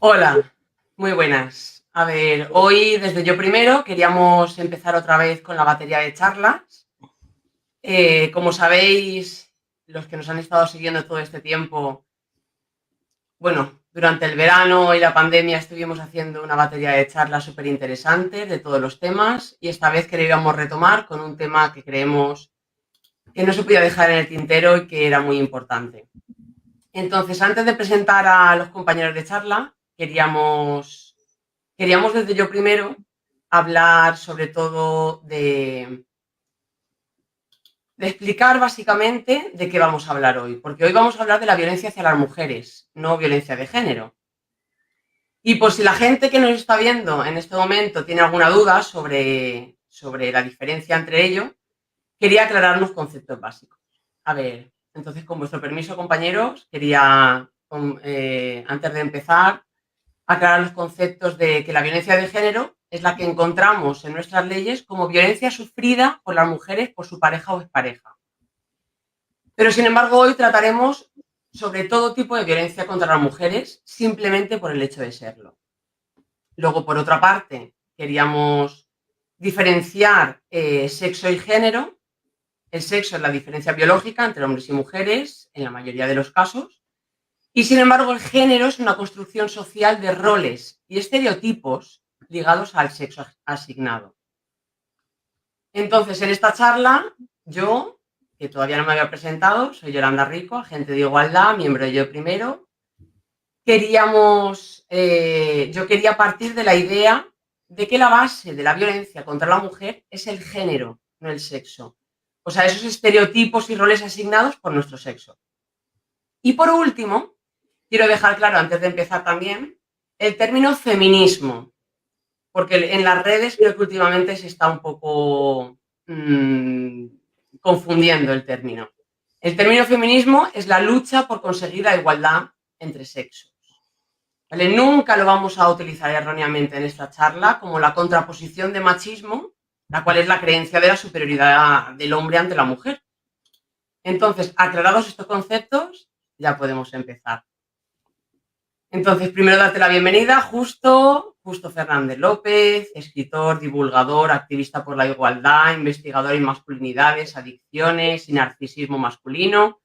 Hola, muy buenas. A ver, hoy desde Yo Primero queríamos empezar otra vez con la batería de charlas. Como sabéis, los que nos han estado siguiendo todo este tiempo, bueno, durante el verano y la pandemia estuvimos haciendo una batería de charlas súper interesantes de todos los temas y esta vez queríamos retomar con un tema que creemos que no se podía dejar en el tintero y que era muy importante. Entonces, antes de presentar a los compañeros de charla, queríamos desde Yo Primero hablar sobre todo de explicar básicamente de qué vamos a hablar hoy, porque hoy vamos a hablar de la violencia hacia las mujeres, no violencia de género. Y por si la gente que nos está viendo en este momento tiene alguna duda sobre la diferencia entre ellos, quería aclarar unos conceptos básicos. A ver, entonces con vuestro permiso, compañeros, quería, antes de empezar, aclarar los conceptos de que la violencia de género es la que encontramos en nuestras leyes como violencia sufrida por las mujeres por su pareja o expareja. Pero, sin embargo, hoy trataremos sobre todo tipo de violencia contra las mujeres simplemente por el hecho de serlo. Luego, por otra parte, queríamos diferenciar sexo y género. El sexo es la diferencia biológica entre hombres y mujeres en la mayoría de los casos. Y sin embargo, el género es una construcción social de roles y estereotipos ligados al sexo asignado. Entonces, en esta charla, yo, que todavía no me había presentado, soy Yolanda Rico, agente de igualdad, miembro de Yo Primero. Yo quería partir de la idea de que la base de la violencia contra la mujer es el género, no el sexo. O sea, esos estereotipos y roles asignados por nuestro sexo. Y por último, quiero dejar claro, antes de empezar también, el término feminismo, porque en las redes creo que últimamente se está un poco confundiendo el término. El término feminismo es la lucha por conseguir la igualdad entre sexos. ¿Vale? Nunca lo vamos a utilizar erróneamente en esta charla como la contraposición de machismo, la cual es la creencia de la superioridad del hombre ante la mujer. Entonces, aclarados estos conceptos, ya podemos empezar. Entonces, primero darte la bienvenida, Justo Fernández López, escritor, divulgador, activista por la igualdad, investigador en masculinidades, adicciones y narcisismo masculino,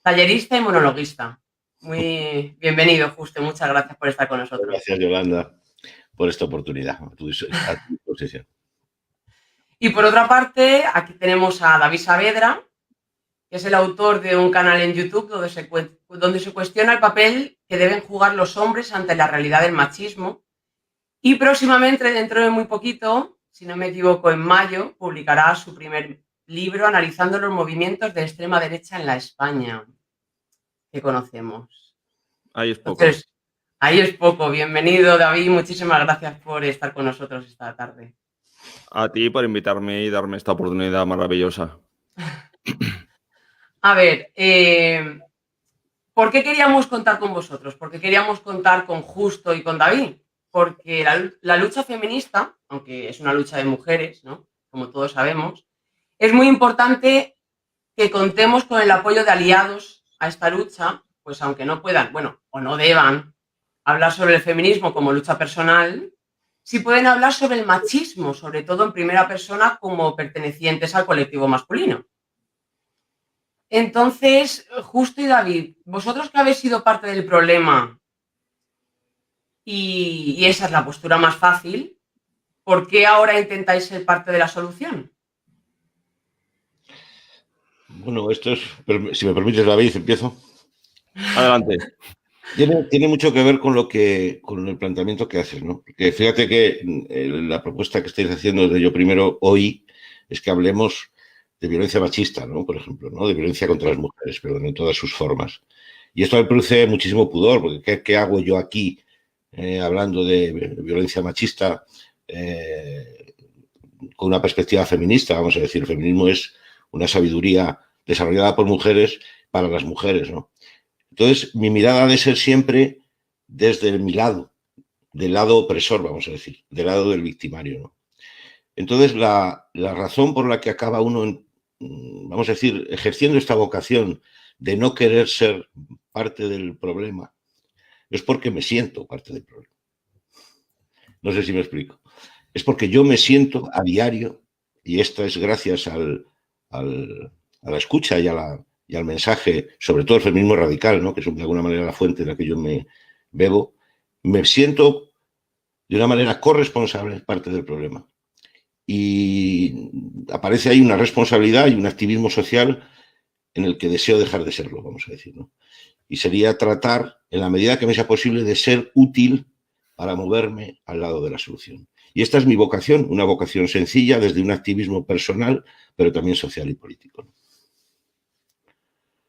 tallerista y monologuista. Muy bienvenido, Justo, muchas gracias por estar con nosotros. Gracias, Yolanda, por esta oportunidad. A tu disposición. Y por otra parte, aquí tenemos a David Saavedra, que es el autor de un canal en YouTube donde se cuestiona el papel que deben jugar los hombres ante la realidad del machismo. Y próximamente, dentro de muy poquito, si no me equivoco, en mayo, publicará su primer libro analizando los movimientos de extrema derecha en la España que conocemos. Ahí es poco. Entonces, ahí es poco. Bienvenido, David. Muchísimas gracias por estar con nosotros esta tarde. A ti por invitarme y darme esta oportunidad maravillosa. A ver, ¿por qué queríamos contar con vosotros? ¿Por qué queríamos contar con Justo y con David? Porque la lucha feminista, aunque es una lucha de mujeres, ¿no? Como todos sabemos, es muy importante que contemos con el apoyo de aliados a esta lucha, pues aunque no puedan, bueno, o no deban hablar sobre el feminismo como lucha personal, sí pueden hablar sobre el machismo, sobre todo en primera persona como pertenecientes al colectivo masculino. Entonces, Justo y David, vosotros que habéis sido parte del problema y esa es la postura más fácil, ¿por qué ahora intentáis ser parte de la solución? Bueno, esto es, si me permites, David, empiezo. Adelante. Tiene mucho que ver con el planteamiento que haces, ¿no? Porque fíjate que la propuesta que estáis haciendo de Yo Primero hoy es que hablemos de violencia machista, ¿no? Por ejemplo, ¿no? De violencia contra las mujeres, pero en todas sus formas. Y esto me produce muchísimo pudor, porque ¿qué hago yo aquí hablando de violencia machista con una perspectiva feminista? Vamos a decir, el feminismo es una sabiduría desarrollada por mujeres para las mujeres, ¿no? Entonces, mi mirada ha de ser siempre desde mi lado, del lado opresor, vamos a decir, del lado del victimario, ¿no? Entonces, la razón por la que acaba uno, vamos a decir, ejerciendo esta vocación de no querer ser parte del problema, es porque me siento parte del problema. No sé si me explico. Es porque yo me siento a diario, y esto es gracias a la escucha y al mensaje, sobre todo el feminismo radical, ¿no? Que es de alguna manera la fuente en la que yo me bebo, me siento de una manera corresponsable parte del problema. Y aparece ahí una responsabilidad y un activismo social en el que deseo dejar de serlo, vamos a decir, ¿no? Y sería tratar, en la medida que me sea posible, de ser útil para moverme al lado de la solución. Y esta es mi vocación, una vocación sencilla desde un activismo personal, pero también social y político.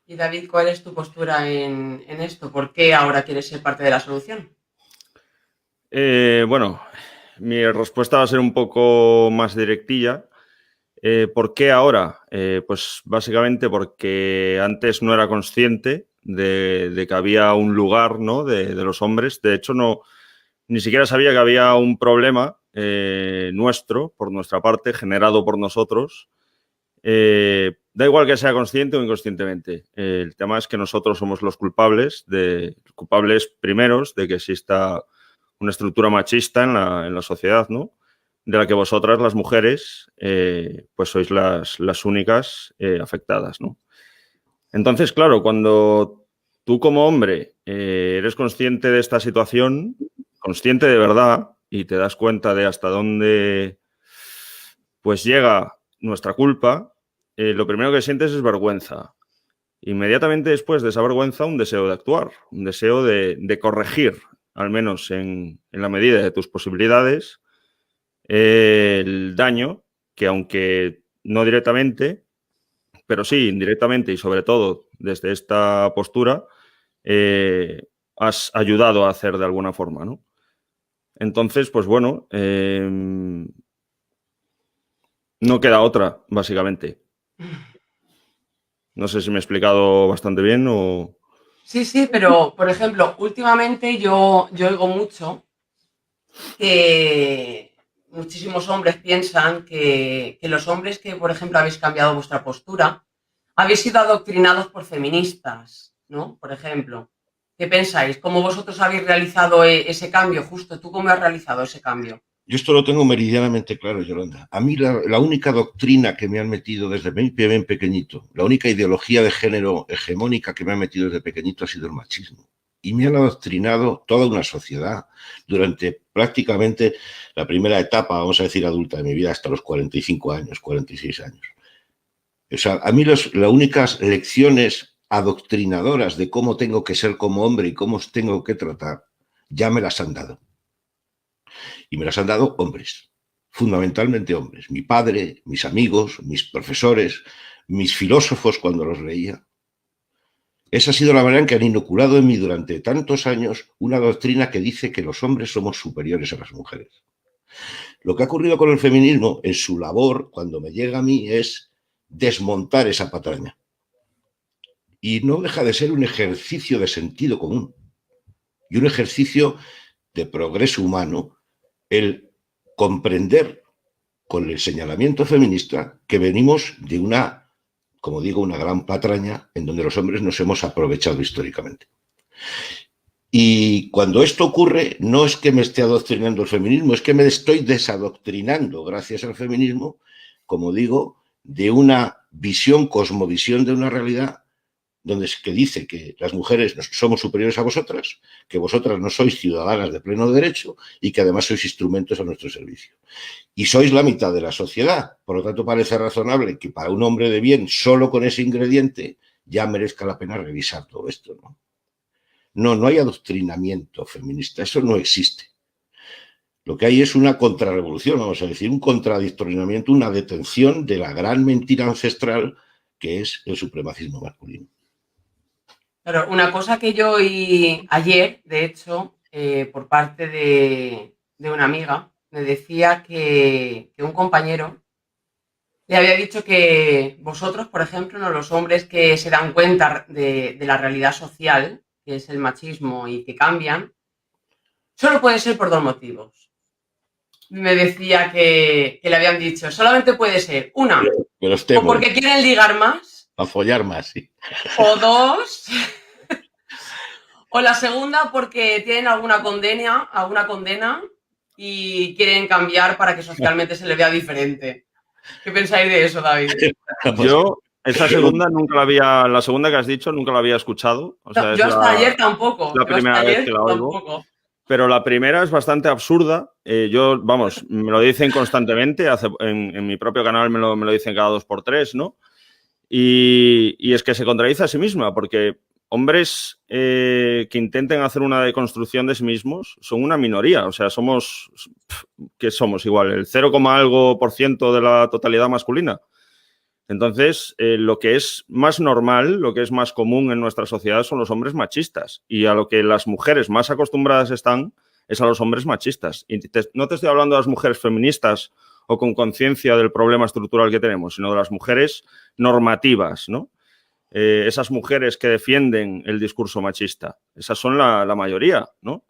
Y David, ¿cuál es tu postura en esto? ¿Por qué ahora quieres ser parte de la solución? Bueno, mi respuesta va a ser un poco más directilla. ¿Por qué ahora? Pues básicamente porque antes no era consciente de que había un lugar, ¿no? de los hombres. De hecho, ni siquiera sabía que había un problema nuestro, por nuestra parte, generado por nosotros. Da igual que sea consciente o inconscientemente. El tema es que nosotros somos los culpables primeros de que exista una estructura machista en la sociedad, ¿no? De la que vosotras, las mujeres, pues sois las únicas afectadas, ¿no? Entonces, claro, cuando tú como hombre eres consciente de esta situación, consciente de verdad, y te das cuenta de hasta dónde pues llega nuestra culpa, lo primero que sientes es vergüenza. Inmediatamente después de esa vergüenza, un deseo de actuar, un deseo de corregir, al menos en la medida de tus posibilidades, el daño que, aunque no directamente, pero sí indirectamente y sobre todo desde esta postura, has ayudado a hacer de alguna forma, ¿no? Entonces, pues bueno, no queda otra, básicamente. No sé si me he explicado bastante bien o... Sí, pero, por ejemplo, últimamente yo oigo mucho que muchísimos hombres piensan que los hombres que, por ejemplo, habéis cambiado vuestra postura, habéis sido adoctrinados por feministas, ¿no? Por ejemplo, ¿qué pensáis? ¿Cómo vosotros habéis realizado ese cambio? Justo, ¿tú cómo has realizado ese cambio? Yo esto lo tengo meridianamente claro, Yolanda. A mí la única doctrina que me han metido desde bien pequeñito, la única ideología de género hegemónica que me han metido desde pequeñito ha sido el machismo. Y me han adoctrinado toda una sociedad durante prácticamente la primera etapa, vamos a decir, adulta de mi vida, hasta los 45 años, 46 años. O sea, a mí las únicas lecciones adoctrinadoras de cómo tengo que ser como hombre y cómo os tengo que tratar, ya me las han dado. Y me las han dado hombres, fundamentalmente hombres. Mi padre, mis amigos, mis profesores, mis filósofos cuando los leía. Esa ha sido la manera en que han inoculado en mí durante tantos años una doctrina que dice que los hombres somos superiores a las mujeres. Lo que ha ocurrido con el feminismo en su labor, cuando me llega a mí, es desmontar esa patraña. Y no deja de ser un ejercicio de sentido común y un ejercicio de progreso humano el comprender con el señalamiento feminista que venimos de una, como digo, una gran patraña en donde los hombres nos hemos aprovechado históricamente. Y cuando esto ocurre, no es que me esté adoctrinando el feminismo, es que me estoy desadoctrinando, gracias al feminismo, como digo, de una visión, cosmovisión de una realidad donde es que dice que las mujeres somos superiores a vosotras, que vosotras no sois ciudadanas de pleno derecho y que además sois instrumentos a nuestro servicio. Y sois la mitad de la sociedad. Por lo tanto, parece razonable que para un hombre de bien, solo con ese ingrediente, ya merezca la pena revisar todo esto, ¿no? No hay adoctrinamiento feminista, eso no existe. Lo que hay es una contrarrevolución, vamos a decir, un contradictrinamiento, una detención de la gran mentira ancestral que es el supremacismo masculino. Pero una cosa que yo oí ayer, de hecho, por parte de una amiga, me decía que un compañero le había dicho que vosotros, por ejemplo, no, los hombres que se dan cuenta de la realidad social, que es el machismo y que cambian, solo puede ser por dos motivos. Me decía que le habían dicho, solamente puede ser una, o porque quieren ligar más, a follar más, sí. o dos, O la segunda porque tienen alguna condena y quieren cambiar para que socialmente se les vea diferente. ¿Qué pensáis de eso, David? Yo, esa segunda la segunda que has dicho nunca la había escuchado. O sea, No, es yo hasta ayer tampoco. la Yo hasta primera vez ayer que la oigo. tampoco. Pero la primera es bastante absurda. Vamos, me lo dicen constantemente. En mi propio canal me lo dicen cada 2x3, ¿no? Y es que se contradice a sí misma, porque hombres que intenten hacer una deconstrucción de sí mismos son una minoría. O sea, ¿qué somos? Igual, el 0, algo por ciento de la totalidad masculina. Entonces, lo que es más normal, lo que es más común en nuestra sociedad son los hombres machistas. Y a lo que las mujeres más acostumbradas están es a los hombres machistas. Y no te estoy hablando de las mujeres feministas o con conciencia del problema estructural que tenemos, sino de las mujeres normativas, ¿no? Esas mujeres que defienden el discurso machista. Esas son la mayoría, ¿no?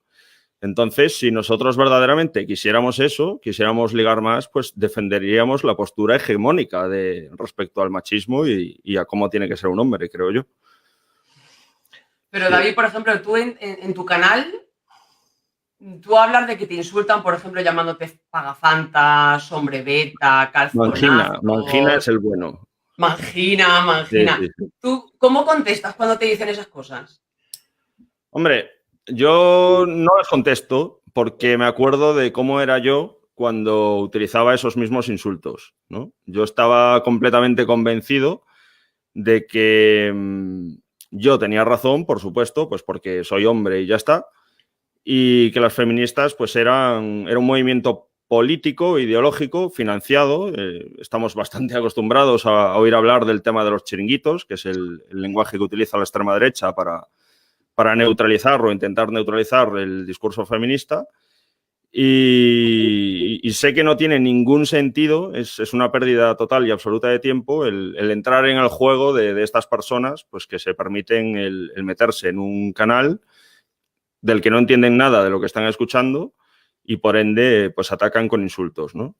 Entonces, si nosotros verdaderamente quisiéramos eso, quisiéramos ligar más, pues defenderíamos la postura hegemónica respecto al machismo y a cómo tiene que ser un hombre, creo yo. Pero David, por ejemplo, tú en tu canal, tú hablas de que te insultan, por ejemplo, llamándote pagafantas, hombre beta, calzonazo. Mangina es el bueno. Mangina. Sí. ¿Tú cómo contestas cuando te dicen esas cosas? Hombre, yo no les contesto porque me acuerdo de cómo era yo cuando utilizaba esos mismos insultos, ¿no? Yo estaba completamente convencido de que yo tenía razón, por supuesto, pues porque soy hombre y ya está, y que las feministas pues era un movimiento político, ideológico, financiado. Estamos bastante acostumbrados a oír hablar del tema de los chiringuitos, que es el lenguaje que utiliza la extrema derecha para neutralizar o intentar neutralizar el discurso feminista. Y sé que no tiene ningún sentido, es una pérdida total y absoluta de tiempo el entrar en el juego de estas personas pues que se permiten el meterse en un canal del que no entienden nada de lo que están escuchando y por ende pues atacan con insultos, ¿no?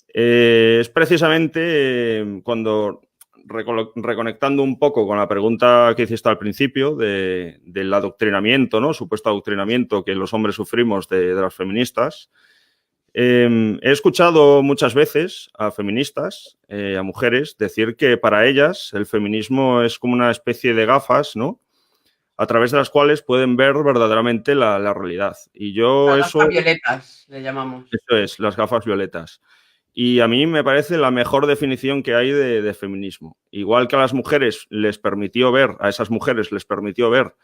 Es precisamente cuando, reconectando un poco con la pregunta que hiciste al principio del adoctrinamiento, ¿no? Supuesto adoctrinamiento que los hombres sufrimos de las feministas. He escuchado muchas veces a feministas, a mujeres, decir que para ellas el feminismo es como una especie de gafas, ¿no? A través de las cuales pueden ver verdaderamente la realidad. Y yo las gafas violetas, le llamamos. Eso es, las gafas violetas. Y a mí me parece la mejor definición que hay de feminismo. Igual que a las mujeres les permitió ver, a esas mujeres les permitió ver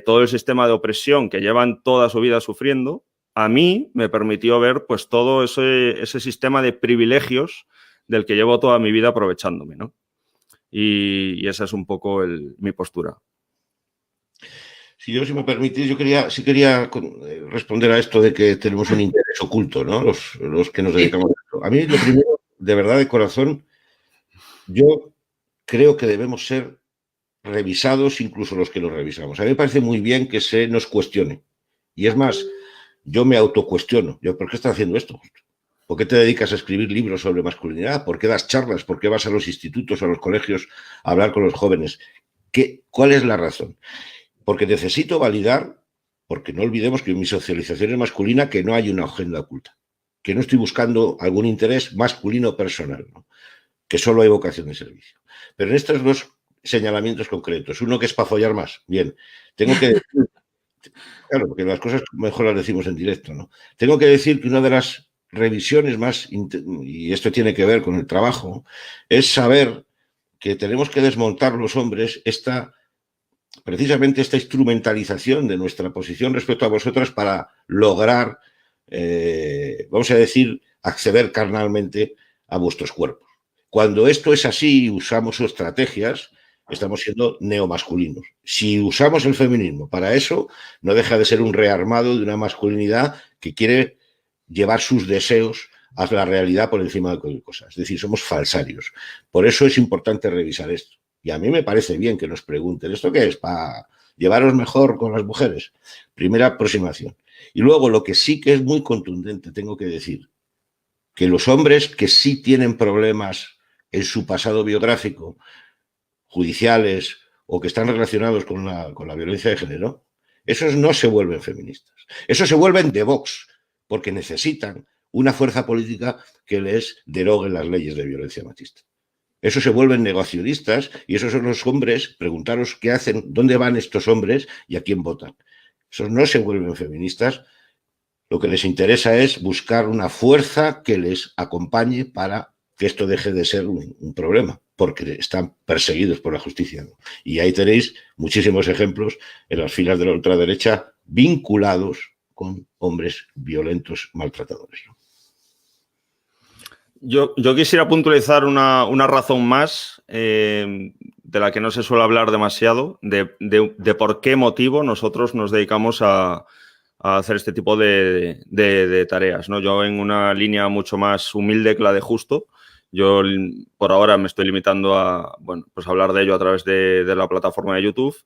todo el sistema de opresión que llevan toda su vida sufriendo, a mí me permitió ver pues todo ese sistema de privilegios del que llevo toda mi vida aprovechándome, ¿no? Y esa es un poco mi postura. Si me permitís, yo quería responder a esto de que tenemos un interés oculto, ¿no? Los que nos dedicamos a esto. A mí, lo primero, de verdad, de corazón, yo creo que debemos ser revisados, incluso los que nos revisamos. A mí me parece muy bien que se nos cuestione. Y es más, yo me autocuestiono. ¿Por qué estás haciendo esto? ¿Por qué te dedicas a escribir libros sobre masculinidad? ¿Por qué das charlas? ¿Por qué vas a los institutos, a los colegios a hablar con los jóvenes? ¿Cuál es la razón? Porque necesito validar, porque no olvidemos que en mi socialización es masculina, que no hay una agenda oculta, que no estoy buscando algún interés masculino personal, ¿no? Que solo hay vocación de servicio. Pero en estos dos señalamientos concretos, uno que es para follar más, bien, tengo que decir, claro, porque las cosas mejor las decimos en directo, ¿no? Tengo que decir que una de las revisiones más, y esto tiene que ver con el trabajo, es saber que tenemos que desmontar los hombres precisamente esta instrumentalización de nuestra posición respecto a vosotras para lograr, vamos a decir, acceder carnalmente a vuestros cuerpos. Cuando esto es así y usamos estrategias, estamos siendo neomasculinos. Si usamos el feminismo para eso, no deja de ser un rearmado de una masculinidad que quiere llevar sus deseos a la realidad por encima de cualquier cosa. Es decir, somos falsarios. Por eso es importante revisar esto. Y a mí me parece bien que nos pregunten, ¿esto qué es? ¿Para llevaros mejor con las mujeres? Primera aproximación. Y luego, lo que sí que es muy contundente, tengo que decir, que los hombres que sí tienen problemas en su pasado biográfico, judiciales, o que están relacionados con la violencia de género, esos no se vuelven feministas. Esos se vuelven de Vox, porque necesitan una fuerza política que les derogue las leyes de violencia machista. Esos se vuelven negacionistas y esos son los hombres, preguntaros qué hacen, dónde van estos hombres y a quién votan. Esos no se vuelven feministas. Lo que les interesa es buscar una fuerza que les acompañe para que esto deje de ser un problema, porque están perseguidos por la justicia, ¿no? Y ahí tenéis muchísimos ejemplos en las filas de la ultraderecha vinculados con hombres violentos, maltratadores, ¿no? Yo quisiera puntualizar una razón más de la que no se suele hablar demasiado, de por qué motivo nosotros nos dedicamos a hacer este tipo de tareas, ¿no? Yo en una línea mucho más humilde que la de Justo, yo por ahora me estoy limitando a, bueno, pues hablar de ello a través de la plataforma de YouTube,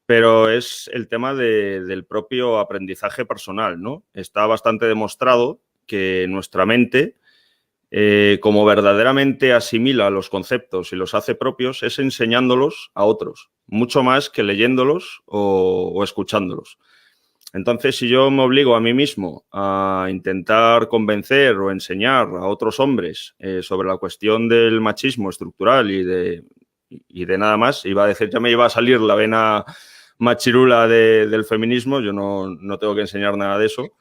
pero es el tema del propio aprendizaje personal, ¿no? Está bastante demostrado que nuestra mente, como verdaderamente asimila los conceptos y los hace propios, es enseñándolos a otros, mucho más que leyéndolos o escuchándolos. Entonces, si yo me obligo a mí mismo a intentar convencer o enseñar a otros hombres sobre la cuestión del machismo estructural y de nada más, iba a decir, ya me iba a salir la vena machirula del feminismo, yo no tengo que enseñar nada de eso.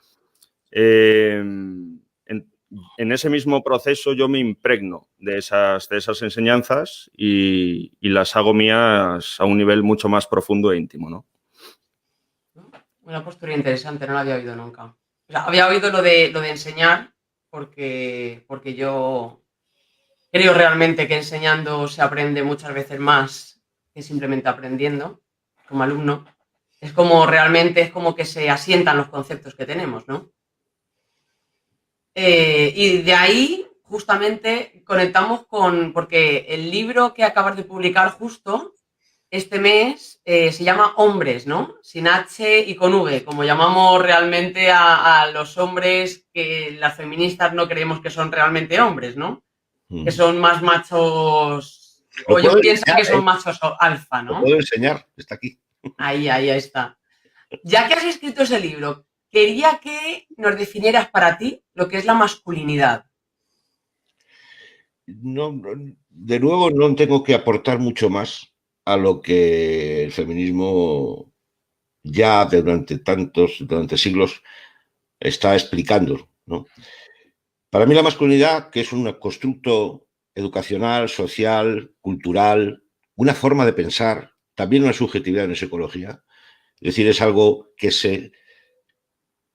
En ese mismo proceso yo me impregno de esas enseñanzas y las hago mías a un nivel mucho más profundo e íntimo, ¿no? Una postura interesante, no la había oído nunca. O sea, había oído lo de enseñar, porque yo creo realmente que enseñando se aprende muchas veces más que simplemente aprendiendo como alumno. Es como realmente, es como que se asientan los conceptos que tenemos, ¿no? Y de ahí justamente conectamos porque el libro que acabas de publicar justo este mes se llama Hombres, ¿no? Sin H y con V, como llamamos realmente a los hombres que las feministas no creemos que son realmente hombres, ¿no? Que son más machos, o yo pienso que son machos alfa, ¿no? Lo puedo enseñar, está aquí. Ahí está. Ya que has escrito ese libro, quería que nos definieras para ti lo que es la masculinidad. No, de nuevo, no tengo que aportar mucho más a lo que el feminismo ya durante siglos está explicando, ¿no? Para mí la masculinidad, que es un constructo educacional, social, cultural, una forma de pensar, también una subjetividad en psicología, es decir, es algo que se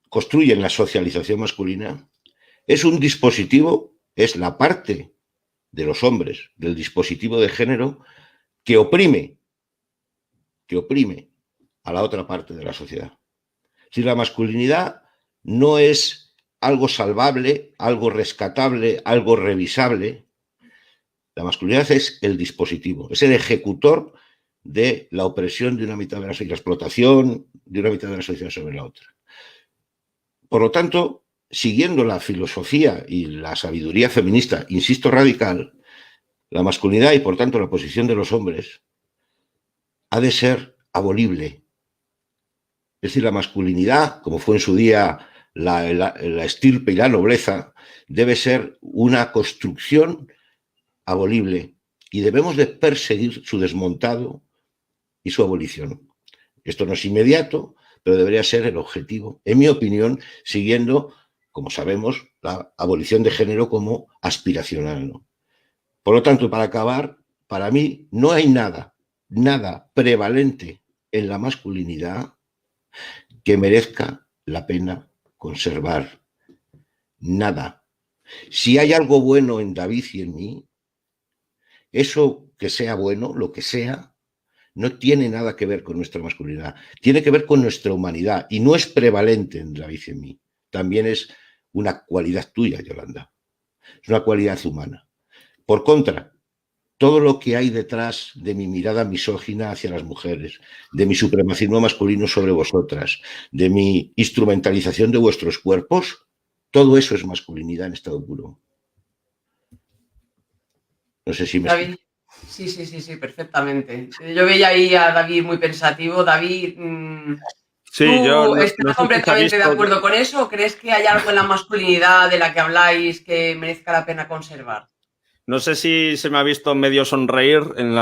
construye en la socialización masculina, es un dispositivo, es la parte de los hombres, del dispositivo de género que oprime a la otra parte de la sociedad. Si la masculinidad no es algo salvable, algo rescatable, algo revisable, la masculinidad es el dispositivo, es el ejecutor de la opresión de una mitad de la sociedad, la explotación de una mitad de la sociedad sobre la otra. Por lo tanto, siguiendo la filosofía y la sabiduría feminista, insisto, radical, la masculinidad y por tanto la posición de los hombres ha de ser abolible. Es decir, la masculinidad, como fue en su día la estirpe y la nobleza, debe ser una construcción abolible y debemos de perseguir su desmontado y su abolición. Esto no es inmediato, pero debería ser el objetivo, en mi opinión, siguiendo, como sabemos, la abolición de género como aspiracional, ¿no? Por lo tanto, para acabar, para mí no hay nada prevalente en la masculinidad que merezca la pena conservar. Nada. Si hay algo bueno en David y en mí, eso que sea bueno, lo que sea, no tiene nada que ver con nuestra masculinidad. Tiene que ver con nuestra humanidad y no es prevalente en David y en mí. También es una cualidad tuya, Yolanda. Es una cualidad humana. Por contra, todo lo que hay detrás de mi mirada misógina hacia las mujeres, de mi supremacismo masculino sobre vosotras, de mi instrumentalización de vuestros cuerpos, todo eso es masculinidad en estado puro. No sé si me David, sí, perfectamente. Yo veía ahí a David muy pensativo. David, Sí, ¿Tú yo no estás sé si se ha completamente de visto. acuerdo con eso o crees que hay algo en la masculinidad de la que habláis que merezca la pena conservar? No sé si se me ha visto medio sonreír en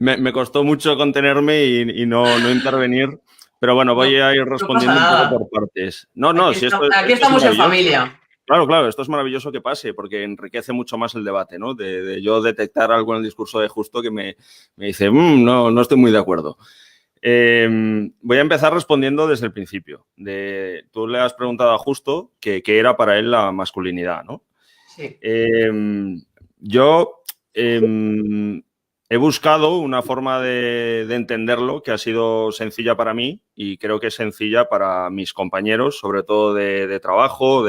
me costó mucho contenerme y no intervenir, pero bueno, voy No, a ir no pasa respondiendo un poco nada. por partes. No, si Aquí esto es estamos en maravilloso. familia. Claro, esto es maravilloso que pase porque enriquece mucho más el debate, ¿no? De yo detectar algo en el discurso de Justo que me dice, no estoy muy de acuerdo. Voy a empezar respondiendo desde el principio. Tú le has preguntado a Justo qué era para él la masculinidad, ¿no? Sí. Yo he buscado una forma de entenderlo que ha sido sencilla para mí y creo que es sencilla para mis compañeros, sobre todo de trabajo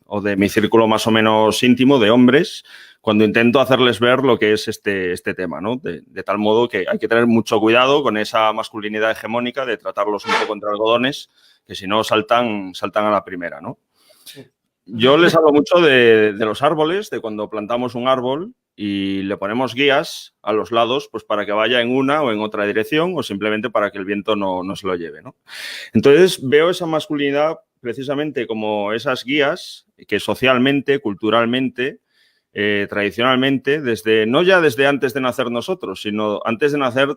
o de mi círculo más o menos íntimo de hombres, cuando intento hacerles ver lo que es este tema, ¿no? De tal modo que hay que tener mucho cuidado con esa masculinidad hegemónica de tratarlos un poco entre algodones, que si no saltan a la primera, ¿no? Sí. Yo les hablo mucho de los árboles, de cuando plantamos un árbol y le ponemos guías a los lados pues para que vaya en una o en otra dirección o simplemente para que el viento no se lo lleve, ¿no? Entonces veo esa masculinidad precisamente como esas guías que socialmente, culturalmente, tradicionalmente, no ya desde antes de nacer nosotros, sino antes de nacer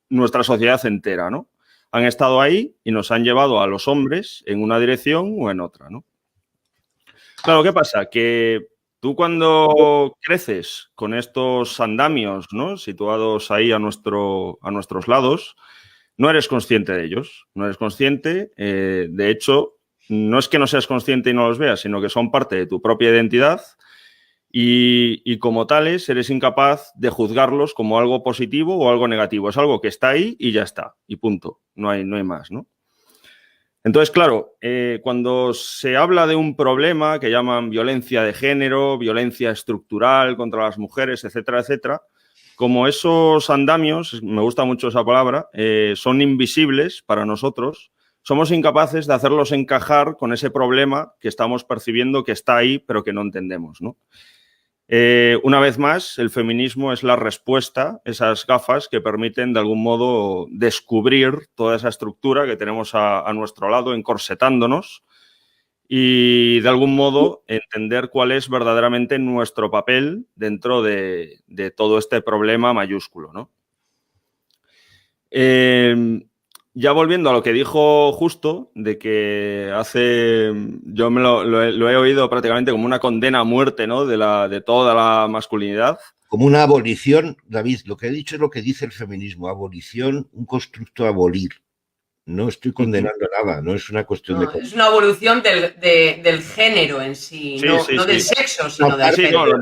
nuestra sociedad entera, ¿no? Han estado ahí y nos han llevado a los hombres en una dirección o en otra, ¿no? Claro, ¿qué pasa? Que tú cuando creces con estos andamios, ¿no? Situados ahí a nuestros lados, no eres consciente de ellos. No eres consciente. De hecho, no es que no seas consciente y no los veas, sino que son parte de tu propia identidad y como tales eres incapaz de juzgarlos como algo positivo o algo negativo. Es algo que está ahí y ya está. Y punto. No hay más, ¿no? Entonces, claro, cuando se habla de un problema que llaman violencia de género, violencia estructural contra las mujeres, etcétera, etcétera, como esos andamios, me gusta mucho esa palabra, son invisibles para nosotros, somos incapaces de hacerlos encajar con ese problema que estamos percibiendo que está ahí, pero que no entendemos, ¿no? Una vez más, el feminismo es la respuesta, esas gafas que permiten de algún modo descubrir toda esa estructura que tenemos a nuestro lado, encorsetándonos y de algún modo entender cuál es verdaderamente nuestro papel dentro de todo este problema mayúsculo, ¿no? Ya volviendo a lo que dijo Justo, de que yo lo he oído prácticamente como una condena a muerte, ¿no? de toda la masculinidad. Como una abolición, David, lo que he dicho es lo que dice el feminismo, abolición, un constructo a abolir. No estoy condenando nada, no es una cuestión de... Es una evolución del género en sí, Sí, no del sexo, sino del Sí, género. lo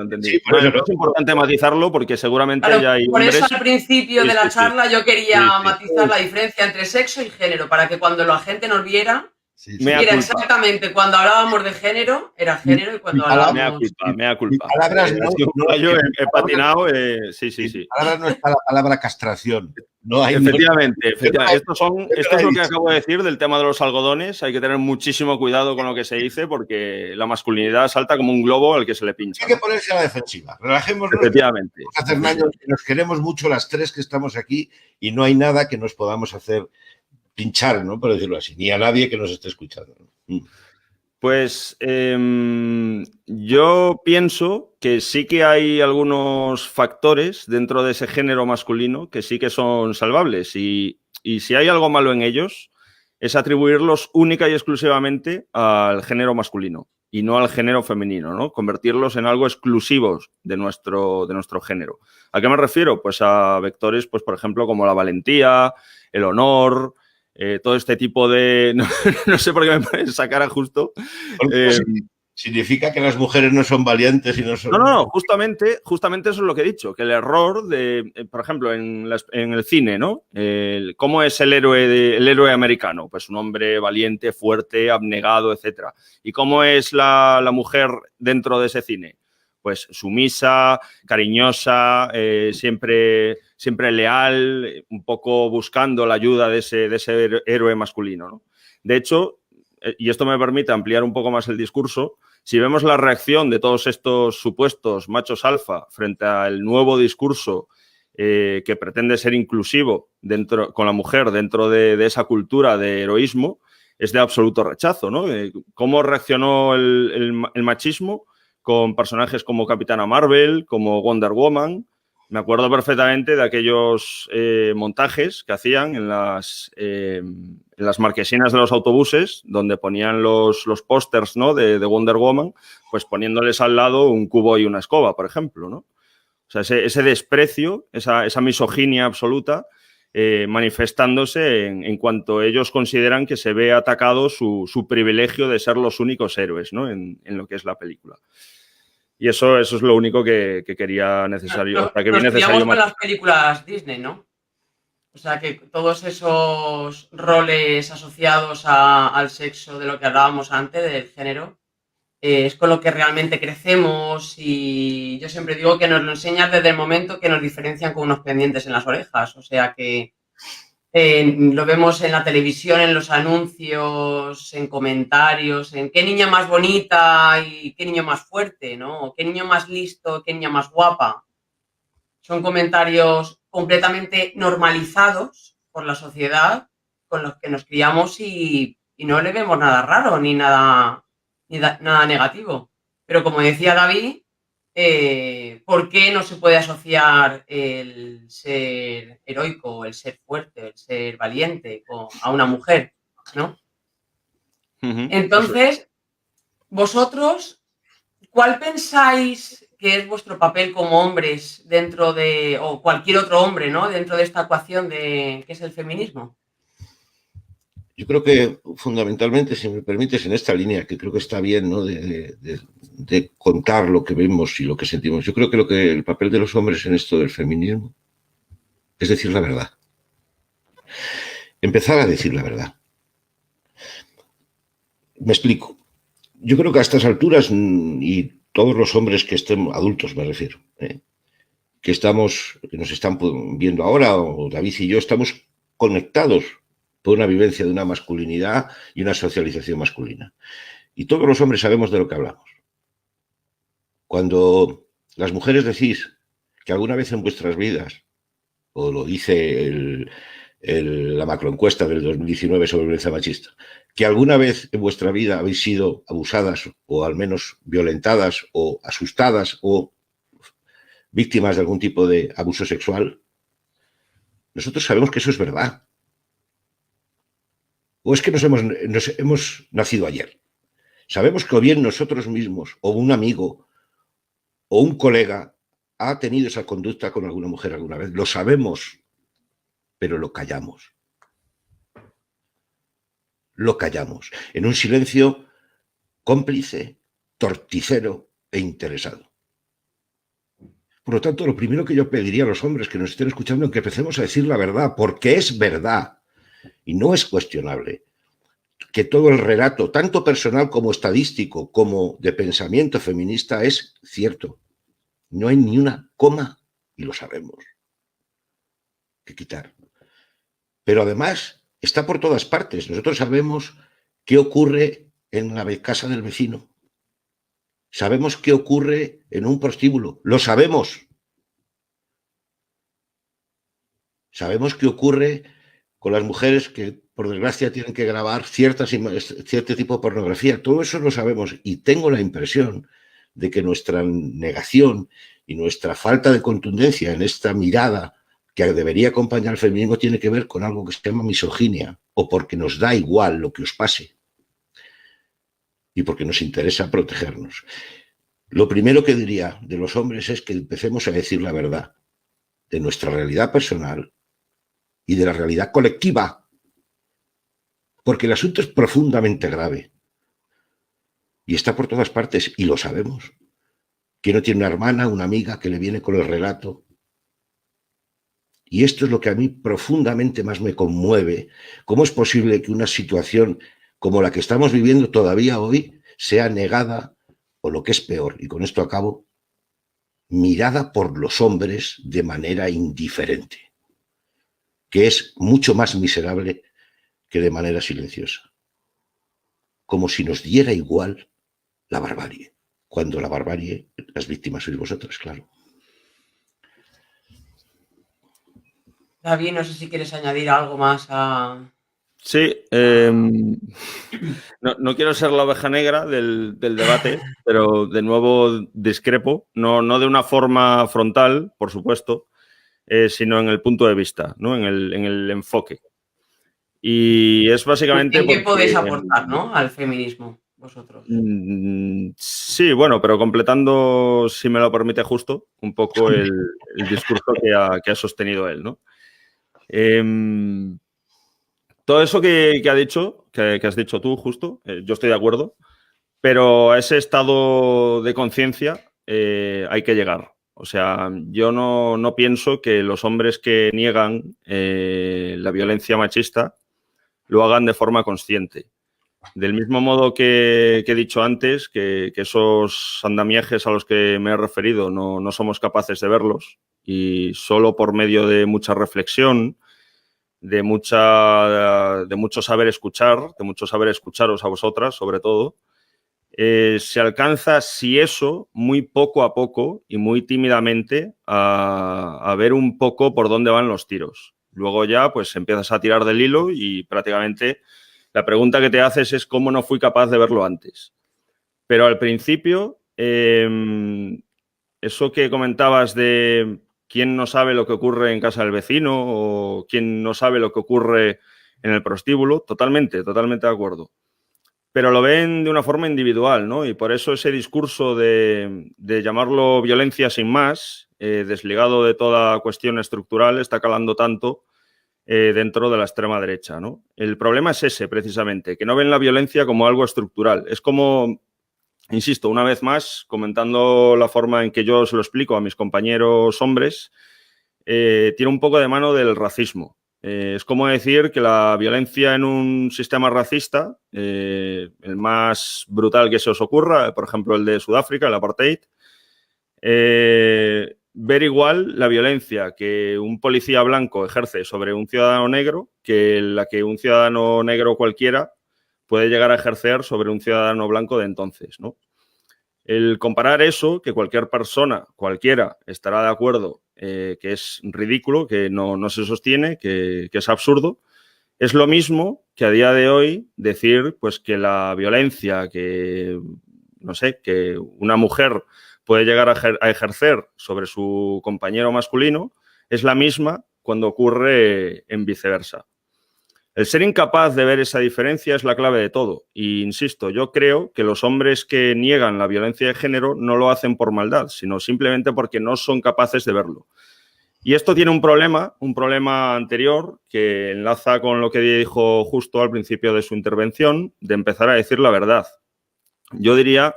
entendí. Sí, por eso Es importante matizarlo porque seguramente Claro, ya hay por hombres... eso al principio de la charla yo quería Sí. matizar la diferencia entre sexo y género, para que cuando la gente nos viera, Mea exactamente cuando hablábamos de género, era género y cuando hablábamos... Mea culpa. Palabras he patinado, sí. Palabra no está la palabra castración. No hay Efectivamente. Esto es lo que acabo de decir del tema de los algodones. Hay que tener muchísimo cuidado con lo que se dice porque la masculinidad salta como un globo al que se le pincha. Hay que ponerse a la defensiva. Relajémonos. Efectivamente. Hacer daño, nos queremos mucho las tres que estamos aquí y no hay nada que nos podamos hacer pinchar, ¿no? Por decirlo así, ni a nadie que nos esté escuchando. Pues yo pienso que sí que hay algunos factores dentro de ese género masculino que sí que son salvables y si hay algo malo en ellos es atribuirlos única y exclusivamente al género masculino y no al género femenino, ¿no? Convertirlos en algo exclusivos de nuestro género. ¿A qué me refiero? Pues a vectores, pues por ejemplo, como la valentía, el honor... todo este tipo de... No sé por qué me ponen esa cara justo. Significa que las mujeres no son valientes y no son... No, justamente eso es lo que he dicho, que el error de, por ejemplo, en el cine, ¿no? ¿Cómo es el héroe americano? Pues un hombre valiente, fuerte, abnegado, etcétera. ¿Y cómo es la mujer dentro de ese cine? Pues sumisa, cariñosa, siempre leal, un poco buscando la ayuda de ese héroe masculino, ¿no? De hecho, y esto me permite ampliar un poco más el discurso, si vemos la reacción de todos estos supuestos machos alfa frente al nuevo discurso que pretende ser inclusivo con la mujer dentro de esa cultura de heroísmo, es de absoluto rechazo, ¿no? ¿Cómo reaccionó el machismo con personajes como Capitana Marvel, como Wonder Woman? Me acuerdo perfectamente de aquellos montajes que hacían en las marquesinas de los autobuses, donde ponían los pósters, ¿no?, de Wonder Woman, pues poniéndoles al lado un cubo y una escoba, por ejemplo, ¿no? O sea, ese desprecio, esa misoginia absoluta, manifestándose en cuanto ellos consideran que se ve atacado su privilegio de ser los únicos héroes, ¿no?, en lo que es la película. Y eso es lo único que quería necesario. Nos pillamos con las películas Disney, ¿no? O sea, que todos esos roles asociados al sexo de lo que hablábamos antes, del género, es con lo que realmente crecemos, y yo siempre digo que nos lo enseñan desde el momento que nos diferencian con unos pendientes en las orejas. O sea que lo vemos en la televisión, en los anuncios, en comentarios, en qué niña más bonita y qué niño más fuerte, ¿no? O qué niño más listo, qué niña más guapa. Son comentarios completamente normalizados por la sociedad con los que nos criamos, y no le vemos nada raro ni nada negativo. Pero como decía David, ¿por qué no se puede asociar el ser heroico, el ser fuerte, el ser valiente a una mujer, ¿no? Entonces, vosotros, ¿cuál pensáis que es vuestro papel como hombres dentro de, o cualquier otro hombre, ¿no?, dentro de esta ecuación que es el feminismo? Yo creo que fundamentalmente, si me permites, en esta línea, que creo que está bien, ¿no?, de contar lo que vemos y lo que sentimos. Yo creo que el papel de los hombres en esto del feminismo es decir la verdad. Empezar a decir la verdad. Me explico. Yo creo que a estas alturas, y todos los hombres que estén adultos, me refiero, que nos están viendo ahora, o David y yo, estamos conectados por una vivencia de una masculinidad y una socialización masculina. Y todos los hombres sabemos de lo que hablamos. Cuando las mujeres decís que alguna vez en vuestras vidas, o lo dice la macroencuesta del 2019 sobre violencia machista, que alguna vez en vuestra vida habéis sido abusadas, o al menos violentadas, o asustadas, o víctimas de algún tipo de abuso sexual, nosotros sabemos que eso es verdad. ¿O es que nos hemos nacido ayer? Sabemos que o bien nosotros mismos, o un amigo, o un colega ha tenido esa conducta con alguna mujer alguna vez. Lo sabemos, pero lo callamos. Lo callamos, en un silencio cómplice, torticero e interesado. Por lo tanto, lo primero que yo pediría a los hombres que nos estén escuchando es que empecemos a decir la verdad, porque es verdad. Y no es cuestionable que todo el relato, tanto personal como estadístico, como de pensamiento feminista, es cierto. No hay ni una coma, y lo sabemos, que quitar. Pero además está por todas partes. Nosotros sabemos qué ocurre en la casa del vecino. Sabemos qué ocurre en un prostíbulo. Lo sabemos. Sabemos qué ocurre con las mujeres que, por desgracia, tienen que grabar cierto tipo de pornografía. Todo eso lo sabemos, y tengo la impresión de que nuestra negación y nuestra falta de contundencia en esta mirada que debería acompañar al feminismo tiene que ver con algo que se llama misoginia, o porque nos da igual lo que os pase y porque nos interesa protegernos. Lo primero que diría de los hombres es que empecemos a decir la verdad de nuestra realidad personal y de la realidad colectiva, porque el asunto es profundamente grave y está por todas partes, y lo sabemos. ¿Quién no tiene una hermana, una amiga que le viene con el relato? Y esto es lo que a mí profundamente más me conmueve. ¿Cómo es posible que una situación como la que estamos viviendo todavía hoy sea negada, o lo que es peor, y con esto acabo, mirada por los hombres de manera indiferente, que es mucho más miserable que de manera silenciosa? Como si nos diera igual la barbarie, cuando la barbarie, las víctimas sois vosotras, claro. David, no sé si quieres añadir algo más a... Sí, no quiero ser la oveja negra del debate, pero de nuevo discrepo, no de una forma frontal, por supuesto, sino en el punto de vista, ¿no? En el enfoque. Y es básicamente ¿En qué porque... podéis aportar, ¿no?, al feminismo, vosotros? Sí, bueno, pero completando, si me lo permite justo, un poco el discurso que ha sostenido él, ¿no? Todo eso que ha dicho, que has dicho tú justo, yo estoy de acuerdo, pero a ese estado de conciencia hay que llegar. O sea, yo no pienso que los hombres que niegan la violencia machista lo hagan de forma consciente. Del mismo modo que he dicho antes, que esos andamiajes a los que me he referido no somos capaces de verlos y solo por medio de mucha reflexión, de mucho saber escucharos a vosotras, sobre todo, se alcanza, si eso, muy poco a poco y muy tímidamente a ver un poco por dónde van los tiros. Luego ya pues empiezas a tirar del hilo y prácticamente la pregunta que te haces es cómo no fui capaz de verlo antes. Pero al principio, eso que comentabas de quién no sabe lo que ocurre en casa del vecino o quién no sabe lo que ocurre en el prostíbulo, totalmente de acuerdo. Pero lo ven de una forma individual, ¿no? Y por eso ese discurso de llamarlo violencia sin más, desligado de toda cuestión estructural, está calando tanto dentro de la extrema derecha, ¿no? El problema es ese, precisamente, que no ven la violencia como algo estructural. Es como, insisto, una vez más, comentando la forma en que yo se lo explico a mis compañeros hombres, tiene un poco de mano del racismo. Es como decir que la violencia en un sistema racista, el más brutal que se os ocurra, por ejemplo el de Sudáfrica, el apartheid, ver igual la violencia que un policía blanco ejerce sobre un ciudadano negro que la que un ciudadano negro cualquiera puede llegar a ejercer sobre un ciudadano blanco de entonces, ¿no? El comparar eso, que cualquier persona, cualquiera, estará de acuerdo que es ridículo, que no se sostiene, que es absurdo, es lo mismo que a día de hoy decir pues, que la violencia que, no sé, que una mujer puede llegar a ejercer sobre su compañero masculino es la misma cuando ocurre en viceversa. El ser incapaz de ver esa diferencia es la clave de todo. Y insisto, yo creo que los hombres que niegan la violencia de género no lo hacen por maldad, sino simplemente porque no son capaces de verlo. Y esto tiene un problema anterior que enlaza con lo que dijo justo al principio de su intervención, de empezar a decir la verdad. Yo diría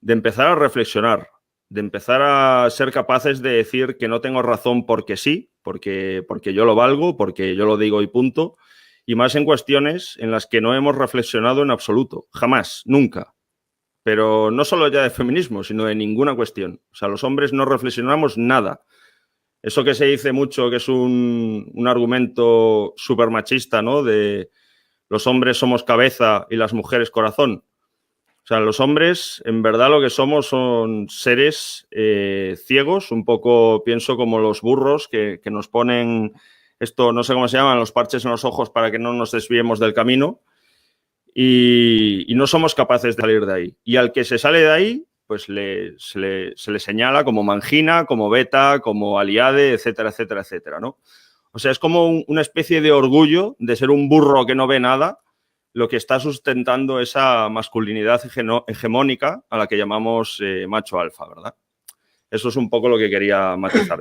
de empezar a reflexionar, de empezar a ser capaces de decir que no tengo razón porque sí, porque yo lo valgo, porque yo lo digo y punto, y más en cuestiones en las que no hemos reflexionado en absoluto, jamás, nunca. Pero no solo ya de feminismo, sino de ninguna cuestión. O sea, los hombres no reflexionamos nada. Eso que se dice mucho, que es un argumento súper machista, ¿no? De los hombres somos cabeza y las mujeres corazón. O sea, los hombres, en verdad, lo que somos son seres ciegos, un poco, pienso, como los burros que nos ponen esto, no sé cómo se llaman, los parches en los ojos para que no nos desviemos del camino y no somos capaces de salir de ahí. Y al que se sale de ahí, pues se le señala como mangina, como beta, como aliade, etcétera, etcétera, etcétera, ¿no? O sea, es como una especie de orgullo de ser un burro que no ve nada, lo que está sustentando esa masculinidad hegemónica a la que llamamos macho alfa, ¿verdad? Eso es un poco lo que quería matizar.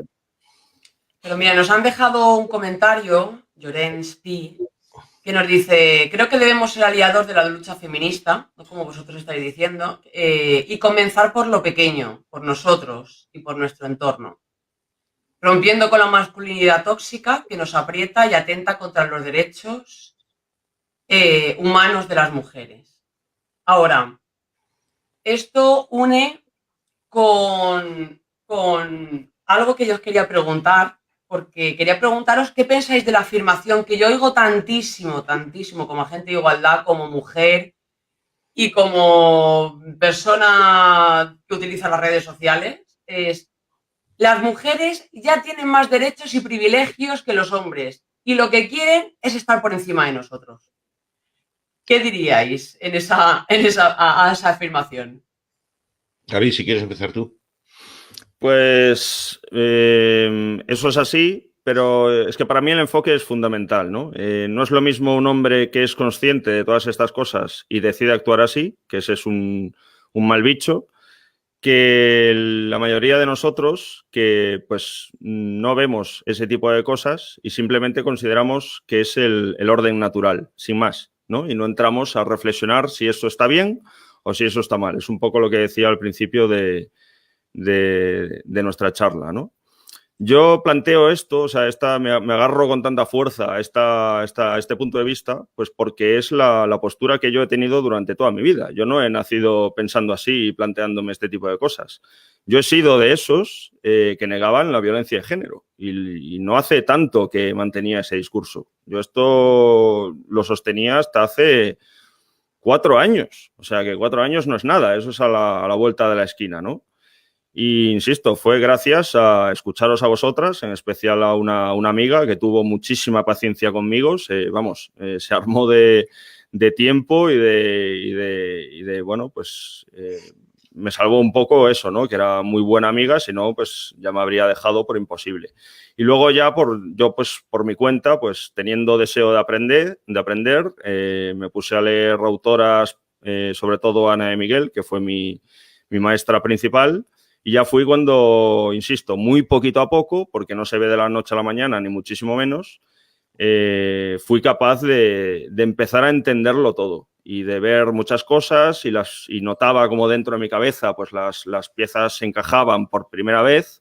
Pero mira, nos han dejado un comentario, Llorens Pi, que nos dice: creo que debemos ser aliados de la lucha feminista, ¿no?, como vosotros estáis diciendo, y comenzar por lo pequeño, por nosotros y por nuestro entorno, rompiendo con la masculinidad tóxica que nos aprieta y atenta contra los derechos humanos de las mujeres. Ahora, esto une con algo que yo os quería preguntar, porque quería preguntaros qué pensáis de la afirmación que yo oigo tantísimo como agente de igualdad, como mujer y como persona que utiliza las redes sociales, es: las mujeres ya tienen más derechos y privilegios que los hombres y lo que quieren es estar por encima de nosotros. ¿Qué diríais a esa afirmación? David, si quieres empezar tú. Pues eso es así, pero es que para mí el enfoque es fundamental, ¿no? No es lo mismo un hombre que es consciente de todas estas cosas y decide actuar así, que ese es un mal bicho, que la mayoría de nosotros que pues no vemos ese tipo de cosas y simplemente consideramos que es el orden natural, sin más, ¿no? Y no entramos a reflexionar si esto está bien o si eso está mal. Es un poco lo que decía al principio de nuestra charla, ¿no? Yo planteo esto, o sea, me agarro con tanta fuerza a este punto de vista, pues porque es la postura que yo he tenido durante toda mi vida. Yo no he nacido pensando así y planteándome este tipo de cosas. Yo he sido de esos que negaban la violencia de género y no hace tanto que mantenía ese discurso. Yo esto lo sostenía hasta hace 4 años, o sea que 4 años no es nada, eso es a la vuelta de la esquina, ¿no? Y insisto, fue gracias a escucharos a vosotras, en especial a una amiga que tuvo muchísima paciencia conmigo. Se armó de tiempo y de bueno, pues me salvó un poco eso, ¿no? Que era muy buena amiga, si no, pues ya me habría dejado por imposible. Y luego ya yo, pues por mi cuenta, pues teniendo deseo de aprender, me puse a leer autoras, sobre todo Ana de Miguel, que fue mi maestra principal. Y ya fui cuando, insisto, muy poquito a poco, porque no se ve de la noche a la mañana, ni muchísimo menos, fui capaz de empezar a entenderlo todo y de ver muchas cosas y notaba como dentro de mi cabeza pues las piezas se encajaban por primera vez.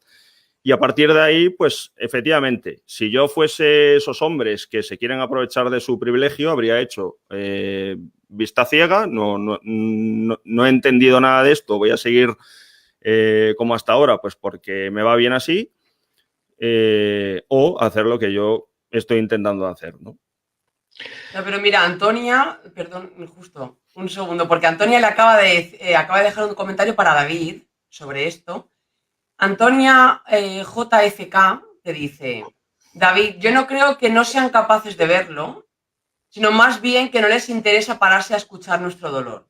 Y a partir de ahí, pues efectivamente, si yo fuese esos hombres que se quieren aprovechar de su privilegio, habría hecho vista ciega, no he entendido nada de esto, voy a seguir como hasta ahora, pues porque me va bien así, o hacer lo que yo estoy intentando hacer, ¿no? No, pero mira, Antonia, perdón, justo un segundo, porque Antonia le acaba de dejar un comentario para David sobre esto. Antonia JFK te dice, David, yo no creo que no sean capaces de verlo, sino más bien que no les interesa pararse a escuchar nuestro dolor.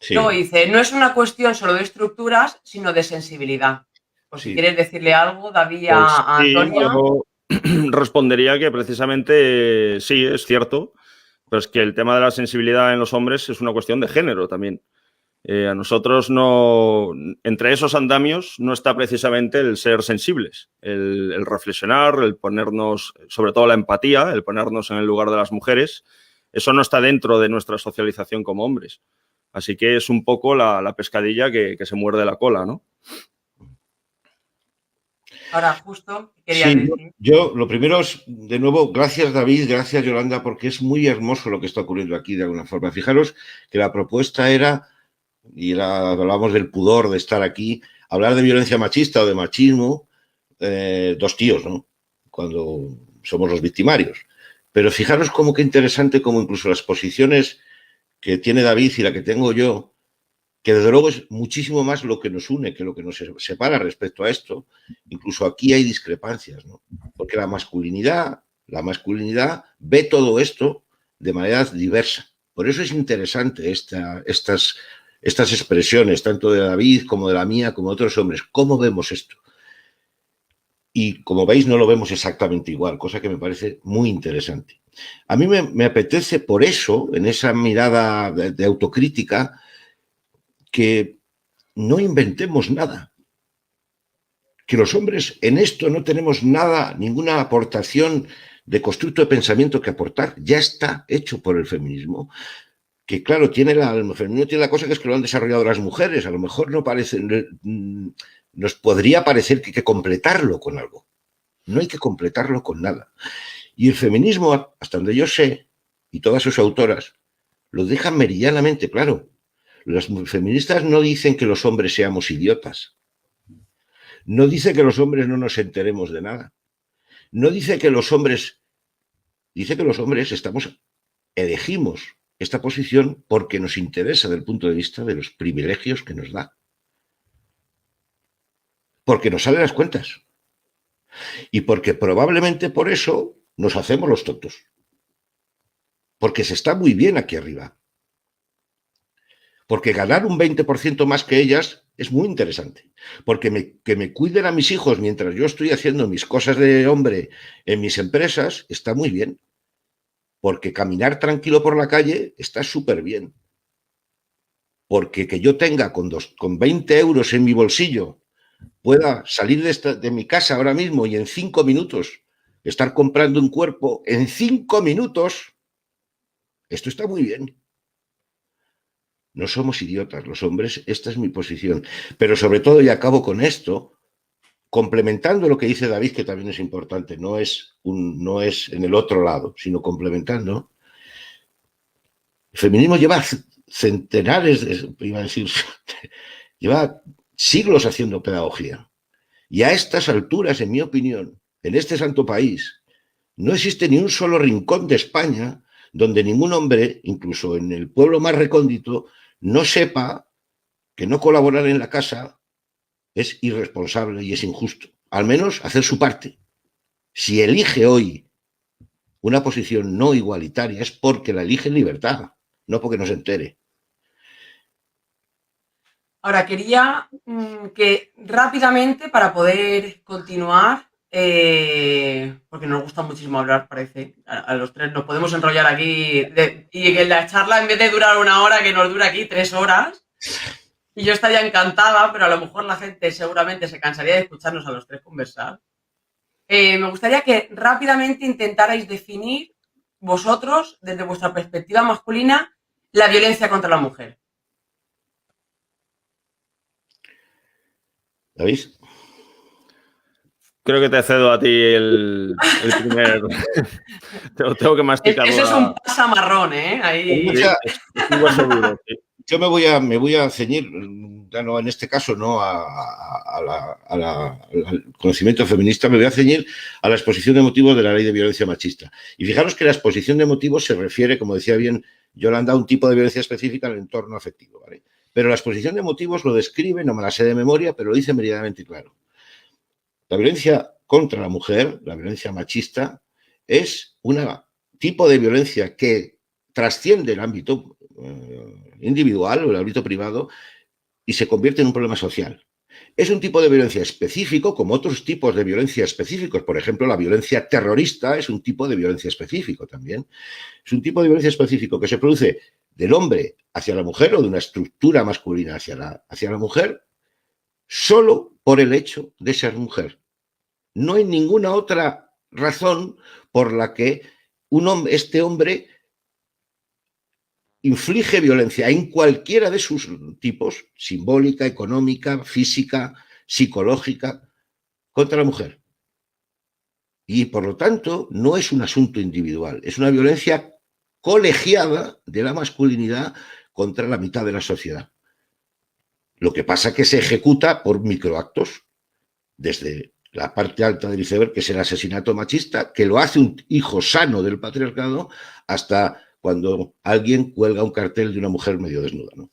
Sí. Luego dice, no es una cuestión solo de estructuras, sino de sensibilidad. Pues Sí. si quieres decirle algo, David, Pues a Antonia. yo respondería que precisamente sí, es cierto, pero es que el tema de la sensibilidad en los hombres es una cuestión de género también. A nosotros no, entre esos andamios no está precisamente el ser sensibles, el reflexionar, el ponernos, sobre todo la empatía, el ponernos en el lugar de las mujeres. Eso no está dentro de nuestra socialización como hombres. Así que es un poco la pescadilla que se muerde la cola, ¿no? Ahora, justo, quería Sí, decir. yo lo primero es, de nuevo, gracias David, gracias Yolanda, porque es muy hermoso lo que está ocurriendo aquí de alguna forma. Fijaros que la propuesta era, hablábamos del pudor de estar aquí, hablar de violencia machista o de machismo, dos tíos, ¿no? Cuando somos los victimarios. Pero fijaros cómo qué interesante, como incluso las posiciones que tiene David y la que tengo yo, que desde luego es muchísimo más lo que nos une que lo que nos separa respecto a esto. Incluso aquí hay discrepancias, ¿no? Porque la masculinidad ve todo esto de manera diversa. Por eso es interesante estas expresiones, tanto de David como de la mía, como de otros hombres. ¿Cómo vemos esto? Y como veis, no lo vemos exactamente igual, cosa que me parece muy interesante. A mí me apetece, por eso, en esa mirada de autocrítica, que no inventemos nada. Que los hombres en esto no tenemos nada, ninguna aportación de constructo de pensamiento que aportar. Ya está hecho por el feminismo. Que claro, el feminismo tiene la cosa que es que lo han desarrollado las mujeres. A lo mejor nos podría parecer que hay que completarlo con algo. No hay que completarlo con nada. Y el feminismo, hasta donde yo sé, y todas sus autoras, lo dejan meridianamente claro. Las feministas no dicen que los hombres seamos idiotas. No dice que los hombres no nos enteremos de nada. No dice que los hombres... Dice que los hombres elegimos esta posición porque nos interesa desde el punto de vista de los privilegios que nos da. porque nos salen las cuentas. Y porque probablemente por eso nos hacemos los tontos. Porque se está muy bien aquí arriba. Porque ganar un 20% más que ellas es muy interesante. Porque que me cuiden a mis hijos mientras yo estoy haciendo mis cosas de hombre en mis empresas está muy bien. Porque caminar tranquilo por la calle está súper bien. Porque que yo tenga con 20 euros en mi bolsillo pueda salir de mi casa ahora mismo y en 5 minutos estar comprando un cuerpo, en 5 minutos, esto está muy bien. No somos idiotas los hombres, esta es mi posición. Pero sobre todo, y acabo con esto, complementando lo que dice David, que también es importante, no es en el otro lado, sino complementando. El feminismo lleva centenares, iba a decir, lleva siglos haciendo pedagogía. Y a estas alturas, en mi opinión, en este santo país, no existe ni un solo rincón de España donde ningún hombre, incluso en el pueblo más recóndito, no sepa que no colaborar en la casa es irresponsable y es injusto. Al menos hacer su parte. Si elige hoy una posición no igualitaria es porque la elige en libertad, no porque no se entere. Ahora, quería que rápidamente, para poder continuar, porque nos gusta muchísimo hablar, parece, a los tres nos podemos enrollar aquí y que la charla, en vez de durar 1 hora, que nos dura aquí 3 horas, y yo estaría encantada, pero a lo mejor la gente seguramente se cansaría de escucharnos a los tres conversar. Me gustaría que rápidamente intentarais definir vosotros, desde vuestra perspectiva masculina, la violencia contra la mujer. ¿Sabéis? Creo que te cedo a ti el primer. Tengo que masticar. Eso es un pasamarrón, ¿eh? Ahí... Sí, es un hueso duro, sí. Yo me voy a ceñir, ya no, en este caso no al conocimiento feminista, me voy a ceñir a la exposición de motivos de la ley de violencia machista. Y fijaros que la exposición de motivos se refiere, como decía bien Yolanda, a un tipo de violencia específica en el entorno afectivo, ¿vale? Pero la exposición de motivos lo describe, no me la sé de memoria, pero lo dice meridianamente claro. La violencia contra la mujer, la violencia machista, es un tipo de violencia que trasciende el ámbito individual o el ámbito privado y se convierte en un problema social. Es un tipo de violencia específico, como otros tipos de violencia específicos. Por ejemplo, la violencia terrorista es un tipo de violencia específico también. Es un tipo de violencia específico que se produce del hombre hacia la mujer o de una estructura masculina hacia la mujer solo por el hecho de ser mujer. No hay ninguna otra razón por la que este hombre inflige violencia en cualquiera de sus tipos, simbólica, económica, física, psicológica, contra la mujer. Y por lo tanto no es un asunto individual, es una violencia colegiada de la masculinidad contra la mitad de la sociedad. Lo que pasa es que se ejecuta por microactos, desde la parte alta del iceberg, que es el asesinato machista, que lo hace un hijo sano del patriarcado, hasta cuando alguien cuelga un cartel de una mujer medio desnuda, ¿no?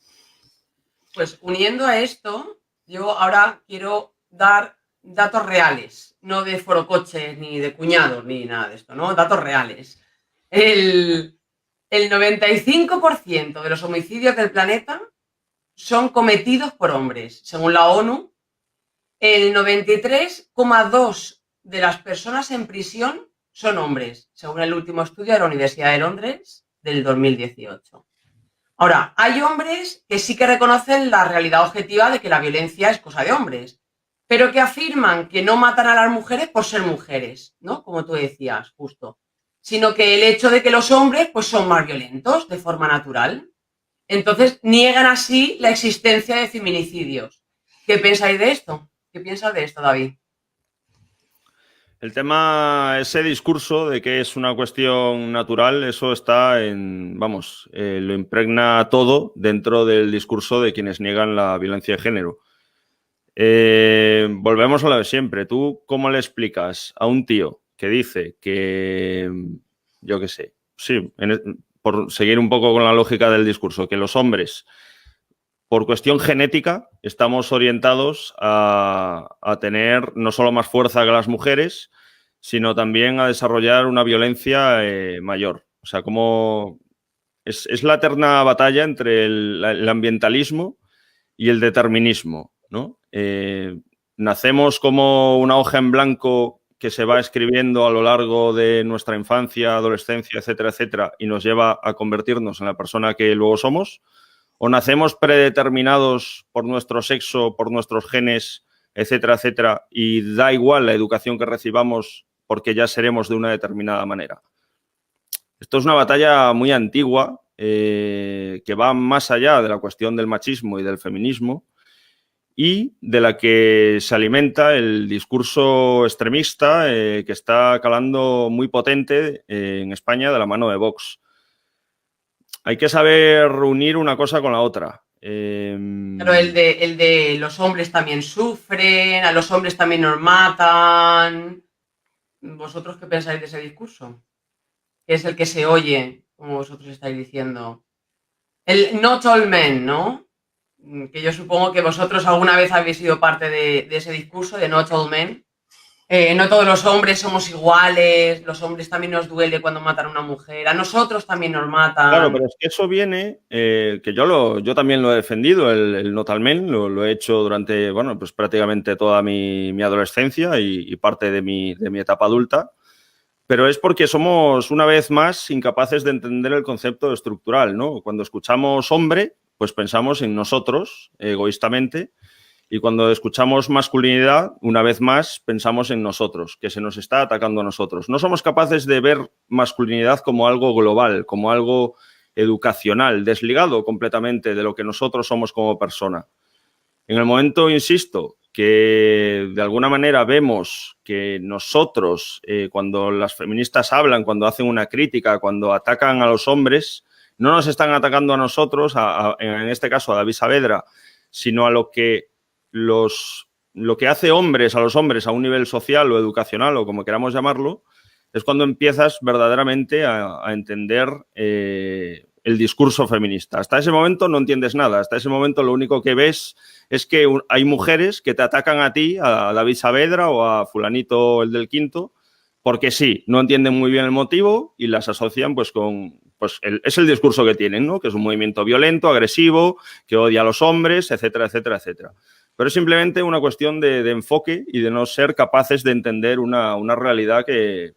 Pues uniendo a esto, yo ahora quiero dar datos reales, no de forocoches, ni de cuñados, ni nada de esto, ¿no? Datos reales. El 95% de los homicidios del planeta son cometidos por hombres, según la ONU. El 93,2% de las personas en prisión son hombres, según el último estudio de la Universidad de Londres del 2018. Ahora, hay hombres que sí que reconocen la realidad objetiva de que la violencia es cosa de hombres, pero que afirman que no matan a las mujeres por ser mujeres, ¿no? Como tú decías, justo. Sino que el hecho de que los hombres pues, son más violentos de forma natural. Entonces, niegan así la existencia de feminicidios. ¿Qué pensáis de esto? ¿Qué piensas de esto, David? El tema, ese discurso de que es una cuestión natural, eso está lo impregna todo dentro del discurso de quienes niegan la violencia de género. Volvemos a lo de siempre. ¿Tú cómo le explicas a un tío que dice que, yo qué sé, sí, por seguir un poco con la lógica del discurso, que los hombres, por cuestión genética, estamos orientados a tener no solo más fuerza que las mujeres, sino también a desarrollar una violencia mayor. O sea, como es la eterna batalla entre el ambientalismo y el determinismo, ¿no? Nacemos como una hoja en blanco que se va escribiendo a lo largo de nuestra infancia, adolescencia, etcétera, y nos lleva a convertirnos en la persona que luego somos, o nacemos predeterminados por nuestro sexo, por nuestros genes, etcétera, y da igual la educación que recibamos porque ya seremos de una determinada manera. Esto es una batalla muy antigua que va más allá de la cuestión del machismo y del feminismo y de la que se alimenta el discurso extremista que está calando muy potente en España de la mano de Vox. Hay que saber unir una cosa con la otra. Pero el de los hombres también sufren, a los hombres también nos matan. ¿Vosotros qué pensáis de ese discurso? Que es el que se oye, como vosotros estáis diciendo. El not all men, ¿no? Que yo supongo que vosotros alguna vez habéis sido parte de ese discurso de not all men. No todos los hombres somos iguales, los hombres también nos duele cuando matan a una mujer, a nosotros también nos matan. Claro, pero es que eso viene, que yo también lo he defendido, el not all men, lo he hecho durante, bueno, pues prácticamente toda mi adolescencia y parte de mi etapa adulta, pero es porque somos una vez más incapaces de entender el concepto estructural, ¿no? Cuando escuchamos hombre, pues pensamos en nosotros, egoístamente, y cuando escuchamos masculinidad, una vez más, pensamos en nosotros, que se nos está atacando a nosotros. No somos capaces de ver masculinidad como algo global, como algo educacional, desligado completamente de lo que nosotros somos como persona. En el momento, insisto, que de alguna manera vemos que nosotros, cuando las feministas hablan, cuando hacen una crítica, cuando atacan a los hombres, no nos están atacando a nosotros, en este caso a David Saavedra, sino a lo que hace hombres a los hombres a un nivel social o educacional o como queramos llamarlo, es cuando empiezas verdaderamente a entender el discurso feminista. Hasta ese momento no entiendes nada. Hasta ese momento lo único que ves es que hay mujeres que te atacan a ti, a David Saavedra o a fulanito el del Quinto, porque sí, no entienden muy bien el motivo y las asocian pues con... Pues es el discurso que tienen, ¿no? Que es un movimiento violento, agresivo, que odia a los hombres, etcétera. Pero es simplemente una cuestión de enfoque y de no ser capaces de entender una realidad que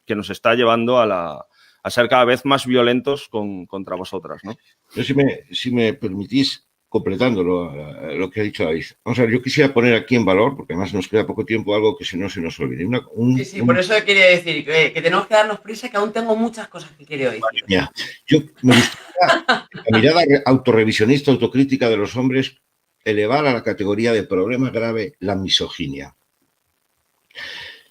nos está llevando a ser cada vez más violentos contra vosotras, ¿no? Yo, si me permitís, completando lo que ha dicho David. Vamos a ver, yo quisiera poner aquí en valor, porque además nos queda poco tiempo, algo que no se nos olvide. Sí, por eso quería decir que tenemos que darnos prisa, que aún tengo muchas cosas que quiero decir. Ya. Yo me gustaría la mirada autorrevisionista, autocrítica de los hombres, elevar a la categoría de problema grave la misoginia.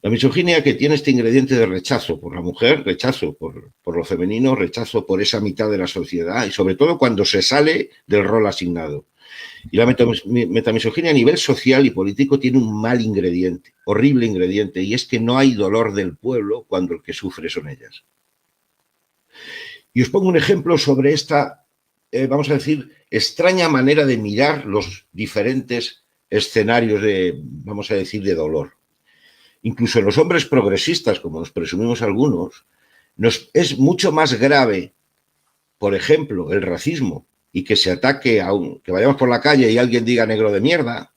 La misoginia que tiene este ingrediente de rechazo por la mujer, rechazo por lo femenino, rechazo por esa mitad de la sociedad y sobre todo cuando se sale del rol asignado. Y la metamisoginia a nivel social y político tiene un mal ingrediente, horrible ingrediente, y es que no hay dolor del pueblo cuando el que sufre son ellas. Y os pongo un ejemplo sobre esta, vamos a decir, extraña manera de mirar los diferentes escenarios vamos a decir, de dolor. Incluso en los hombres progresistas, como nos presumimos algunos, es mucho más grave, por ejemplo, el racismo y que se ataque que vayamos por la calle y alguien diga negro de mierda.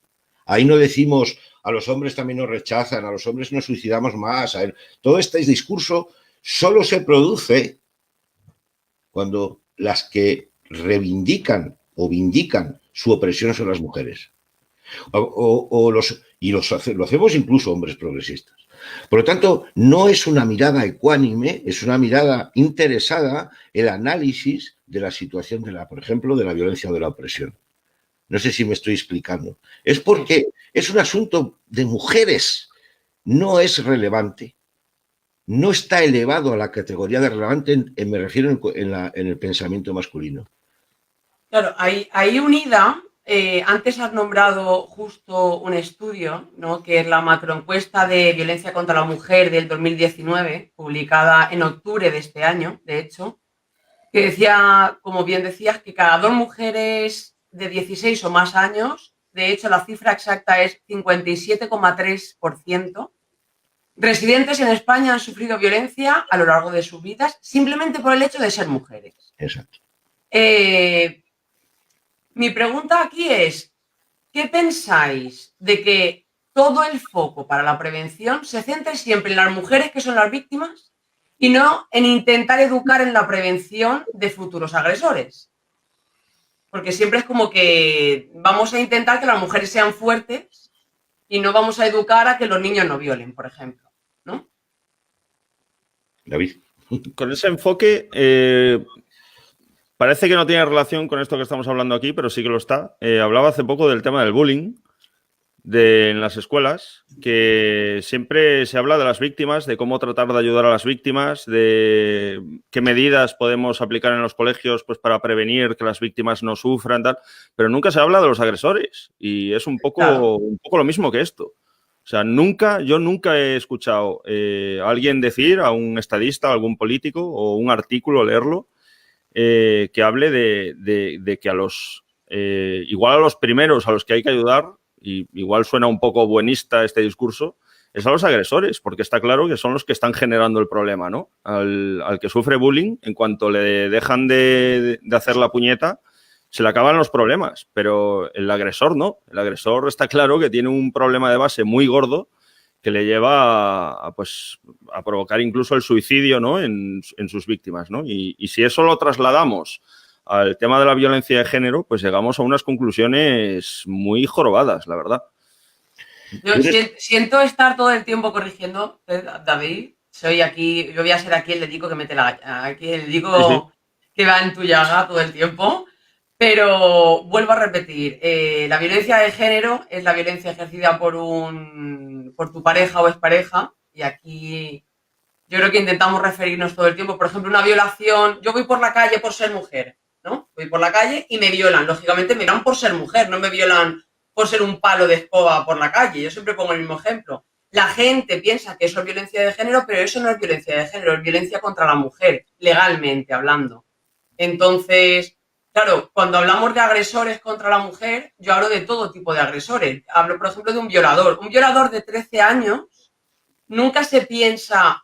Ahí no decimos a los hombres también nos rechazan, a los hombres nos suicidamos más. Todo este discurso solo se produce cuando las que reivindican o vindican su opresión son las mujeres. Lo hacemos incluso hombres progresistas. Por lo tanto, no es una mirada ecuánime, es una mirada interesada el análisis de la situación, por ejemplo, de la violencia o de la opresión. No sé si me estoy explicando. Es porque es un asunto de mujeres, no es relevante. No está elevado a la categoría de relevante, me refiero en el pensamiento masculino. Claro, ahí unida... antes has nombrado justo un estudio, ¿no? Que es la macroencuesta de violencia contra la mujer del 2019, publicada en octubre de este año, de hecho, que decía, como bien decías, que cada 2 mujeres de 16 o más años, de hecho la cifra exacta es 57,3%, residentes en España han sufrido violencia a lo largo de sus vidas simplemente por el hecho de ser mujeres. Exacto. Mi pregunta aquí es, ¿qué pensáis de que todo el foco para la prevención se centre siempre en las mujeres que son las víctimas y no en intentar educar en la prevención de futuros agresores? Porque siempre es como que vamos a intentar que las mujeres sean fuertes y no vamos a educar a que los niños no violen, por ejemplo, ¿no? David. Con ese enfoque, parece que no tiene relación con esto que estamos hablando aquí, pero sí que lo está. Hablaba hace poco del tema del bullying en las escuelas, que siempre se habla de las víctimas, de cómo tratar de ayudar a las víctimas, de qué medidas podemos aplicar en los colegios pues, para prevenir que las víctimas no sufran, tal, pero nunca se habla de los agresores y es un poco lo mismo que esto. O sea, yo nunca he escuchado a alguien decir, a un estadista, a algún político o un artículo, leerlo, que hable de que igual a los primeros a los que hay que ayudar, y igual suena un poco buenista este discurso, es a los agresores, porque está claro que son los que están generando el problema, ¿no? Al que sufre bullying, en cuanto le dejan de hacer la puñeta, se le acaban los problemas, pero el agresor no. El agresor está claro que tiene un problema de base muy gordo que le lleva a provocar incluso el suicidio, ¿no? en sus víctimas, ¿no? Y si eso lo trasladamos al tema de la violencia de género, pues llegamos a unas conclusiones muy jorobadas, la verdad. Yo siento estar todo el tiempo corrigiendo, David. Yo voy a ser aquí el dedico que mete aquí el dedico que va en tu llaga todo el tiempo. Pero vuelvo a repetir, la violencia de género es la violencia ejercida por tu pareja o expareja. Y aquí yo creo que intentamos referirnos todo el tiempo. Por ejemplo, una violación. Yo voy por la calle por ser mujer, ¿no? Voy por la calle y me violan. Lógicamente me violan por ser mujer, no me violan por ser un palo de escoba por la calle. Yo siempre pongo el mismo ejemplo. La gente piensa que eso es violencia de género, pero eso no es violencia de género, es violencia contra la mujer, legalmente hablando. Entonces, claro, cuando hablamos de agresores contra la mujer, yo hablo de todo tipo de agresores. Hablo, por ejemplo, de un violador. Un violador de 13 años nunca se piensa,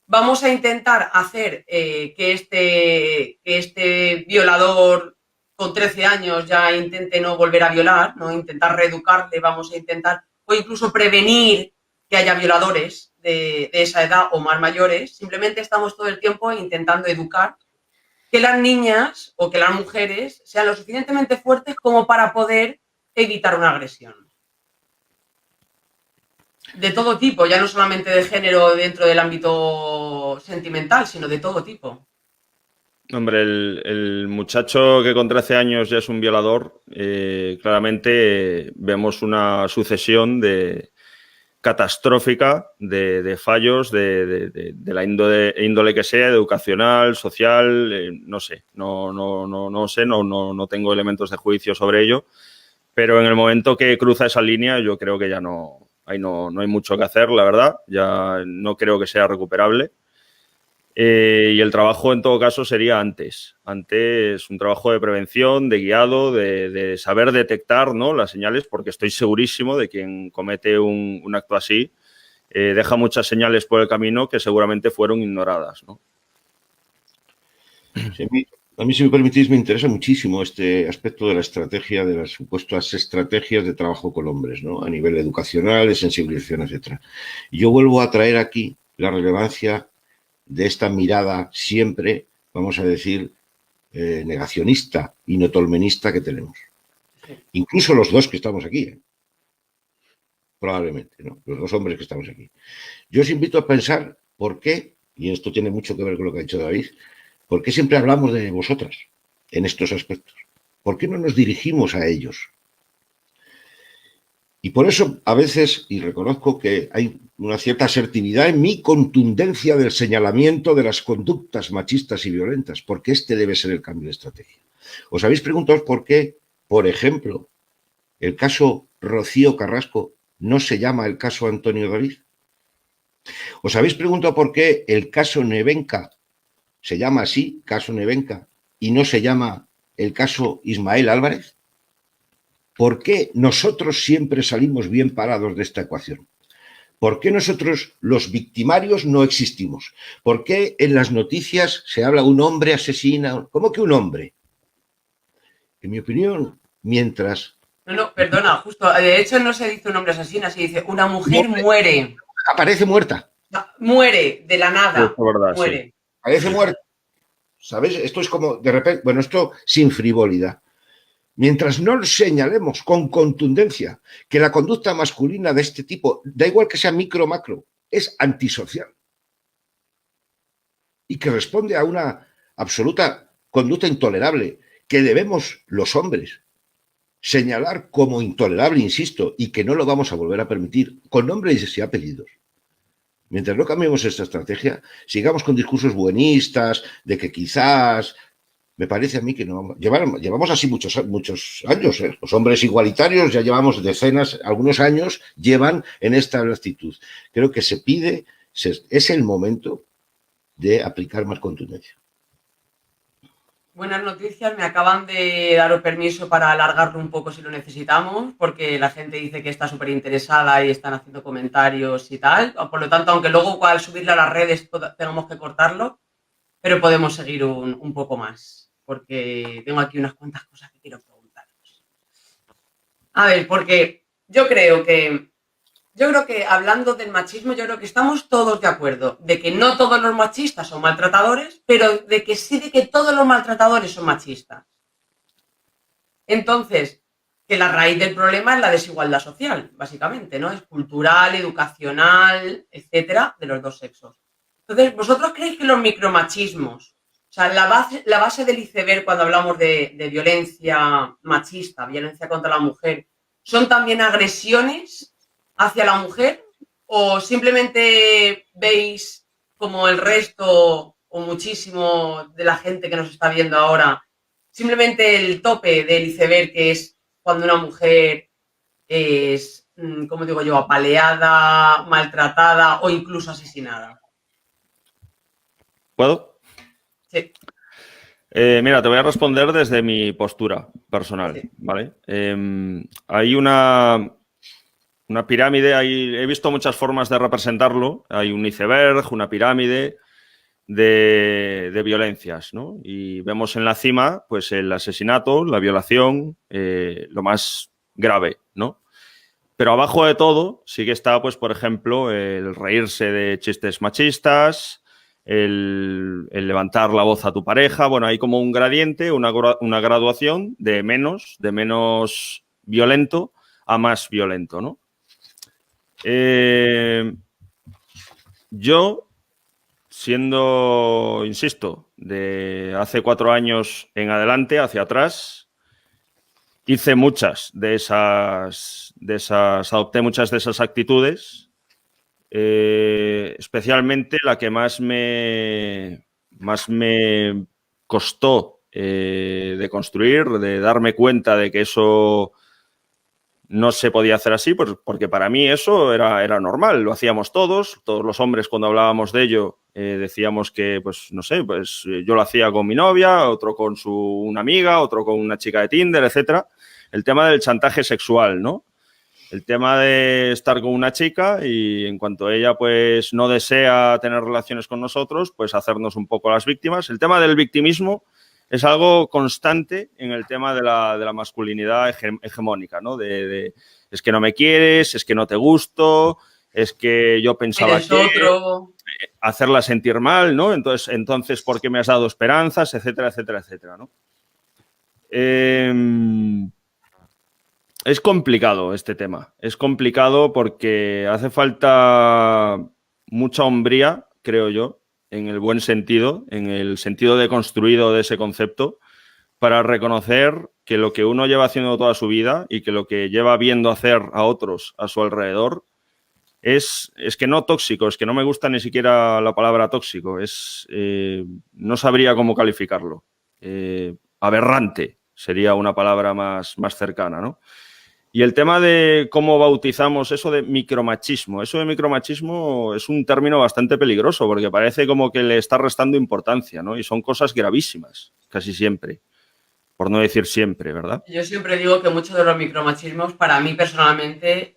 vamos a intentar hacer que este violador con 13 años ya intente no volver a violar, ¿no? Intentar reeducarle, vamos a intentar, o incluso prevenir que haya violadores de esa edad o más mayores. Simplemente estamos todo el tiempo intentando educar que las niñas o que las mujeres sean lo suficientemente fuertes como para poder evitar una agresión. De todo tipo, ya no solamente de género dentro del ámbito sentimental, sino de todo tipo. Hombre, el muchacho que con 13 años ya es un violador, claramente vemos una sucesión catastrófica de fallos de la índole que sea, educacional, social, no sé, no tengo elementos de juicio sobre ello, pero en el momento que cruza esa línea yo creo que ya no hay mucho que hacer, la verdad, ya no creo que sea recuperable. Y el trabajo, en todo caso, sería antes un trabajo de prevención, de guiado, de saber detectar, ¿no?, las señales, porque estoy segurísimo de que quien comete un acto así deja muchas señales por el camino que seguramente fueron ignoradas, ¿no? Sí, a mí, si me permitís, me interesa muchísimo este aspecto de la estrategia, de las supuestas estrategias de trabajo con hombres, ¿no?, a nivel educacional, de sensibilización, etcétera. Y yo vuelvo a traer aquí la relevancia de esta mirada siempre, vamos a decir, negacionista y notolmenista que tenemos. Sí. Incluso los dos que estamos aquí, probablemente, ¿no? Los dos hombres que estamos aquí. Yo os invito a pensar por qué, y esto tiene mucho que ver con lo que ha dicho David, por qué siempre hablamos de vosotras en estos aspectos. ¿Por qué no nos dirigimos a ellos? Y por eso, a veces, y reconozco que hay una cierta asertividad en mi contundencia del señalamiento de las conductas machistas y violentas, porque este debe ser el cambio de estrategia. ¿Os habéis preguntado por qué, por ejemplo, el caso Rocío Carrasco no se llama el caso Antonio David? ¿Os habéis preguntado por qué el caso Nevenka se llama así, caso Nevenka, y no se llama el caso Ismael Álvarez? ¿por qué nosotros siempre salimos bien parados de esta ecuación? ¿Por qué nosotros, los victimarios, no existimos? ¿Por qué en las noticias se habla un hombre asesina? ¿Cómo que un hombre? En mi opinión, mientras... No, perdona, justo. De hecho, no se dice un hombre asesina, se dice una mujer muere. Aparece muerta. Muere de la nada. Es verdad, muere. sí. Aparece muerta. ¿Sabes? Esto es como, de repente, bueno, esto sin frivolidad. Mientras no señalemos con contundencia que la conducta masculina de este tipo, da igual que sea micro o macro, es antisocial y que responde a una absoluta conducta intolerable que debemos los hombres señalar como intolerable, insisto, y que no lo vamos a volver a permitir, con nombres y apellidos. Mientras no cambiemos esta estrategia, sigamos con discursos buenistas de que quizás... Me parece a mí que no. Llevamos así muchos años. Los hombres igualitarios ya llevamos decenas, algunos años llevan en esta actitud. Creo que se pide, es el momento de aplicar más contundencia. Buenas noticias, me acaban de dar permiso para alargarlo un poco si lo necesitamos, porque la gente dice que está súper interesada y están haciendo comentarios y tal. Por lo tanto, aunque luego al subirlo a las redes tengamos que cortarlo, pero podemos seguir un poco más. Porque tengo aquí unas cuantas cosas que quiero preguntaros. A ver, porque yo creo que hablando del machismo, yo creo que estamos todos de acuerdo de que no todos los machistas son maltratadores, pero de que sí de que todos los maltratadores son machistas. Entonces, que la raíz del problema es la desigualdad social, básicamente, ¿no? Es cultural, educacional, etcétera, de los dos sexos. Entonces, ¿vosotros creéis que los micromachismos, o sea, la base del iceberg cuando hablamos de violencia machista, violencia contra la mujer, son también agresiones hacia la mujer? ¿O simplemente veis como el resto o muchísimo de la gente que nos está viendo ahora, simplemente el tope del iceberg, que es cuando una mujer es, ¿cómo digo yo?, apaleada, maltratada o incluso asesinada? ¿Puedo? Sí. Mira, te voy a responder desde mi postura personal, sí. ¿Vale? Hay una pirámide, he visto muchas formas de representarlo. Hay un iceberg, una pirámide de violencias, ¿no? Y vemos en la cima, pues, el asesinato, la violación, lo más grave, ¿no? Pero abajo de todo sí que está, pues, por ejemplo, el reírse de chistes machistas, el levantar la voz a tu pareja. Bueno, hay como un gradiente, una graduación de menos violento a más violento, ¿no? Yo, siendo, insisto, de hace 4 años en adelante, hacia atrás, hice muchas de esas, adopté muchas de esas actitudes. Especialmente la que más me costó de construir, de darme cuenta de que eso no se podía hacer así, pues porque para mí eso era normal, lo hacíamos todos los hombres. Cuando hablábamos de ello decíamos que, pues no sé, pues yo lo hacía con mi novia, otro con una amiga, otro con una chica de Tinder, etcétera. El tema del chantaje sexual, ¿no? El tema de estar con una chica y en cuanto ella pues no desea tener relaciones con nosotros, pues hacernos un poco las víctimas. El tema del victimismo es algo constante en el tema de la masculinidad hegemónica, ¿no? Es que no me quieres, es que no te gusto, es que yo pensaba que... otro. Hacerla sentir mal, ¿no? Entonces, ¿por qué me has dado esperanzas? Etcétera, etcétera, etcétera, ¿no? Es complicado este tema. Es complicado porque hace falta mucha hombría, creo yo, en el buen sentido, en el sentido deconstruido de ese concepto, para reconocer que lo que uno lleva haciendo toda su vida y que lo que lleva viendo hacer a otros a su alrededor es que no tóxico, es que no me gusta ni siquiera la palabra tóxico, no sabría cómo calificarlo. Aberrante sería una palabra más cercana, ¿no? Y el tema de cómo bautizamos eso de micromachismo. Eso de micromachismo es un término bastante peligroso porque parece como que le está restando importancia, ¿no? Y son cosas gravísimas, casi siempre. por no decir siempre, ¿verdad? Yo siempre digo que muchos de los micromachismos, para mí personalmente,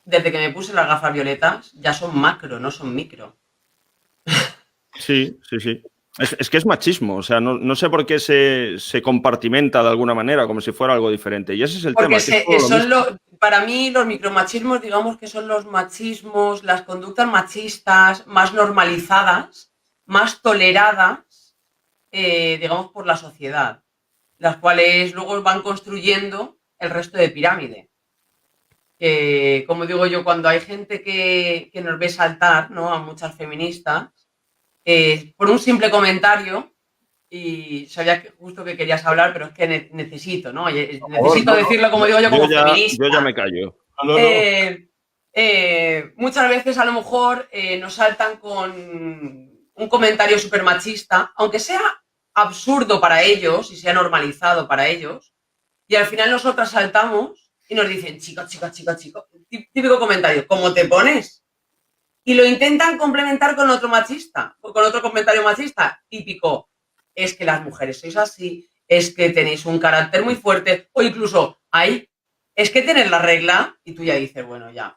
desde que me puse las gafas violetas, ya son macro, no son micro. Sí, sí, sí. Es que es machismo, o sea, no sé por qué se compartimenta de alguna manera, como si fuera algo diferente. Y ese es el Porque tema. Que es todo lo mismo. para mí los micromachismos, digamos que son los machismos, las conductas machistas más normalizadas, más toleradas, digamos, por la sociedad, las cuales luego van construyendo el resto de pirámide. Como digo yo, cuando hay gente que nos ve saltar, ¿no? A muchas feministas, por un simple comentario, y sabía que justo que querías hablar, pero es que necesito, ¿no? Necesito decirlo, como digo yo, como feminista. Yo ya me callo. No. Muchas veces a lo mejor nos saltan con un comentario súper machista, aunque sea absurdo para ellos y sea normalizado para ellos, y al final nosotras saltamos y nos dicen, chico, típico comentario, ¿cómo te pones? Y lo intentan complementar con otro machista, o con otro comentario machista, típico, es que las mujeres sois así, es que tenéis un carácter muy fuerte, o incluso, es que tener la regla, y tú ya dices, bueno, ya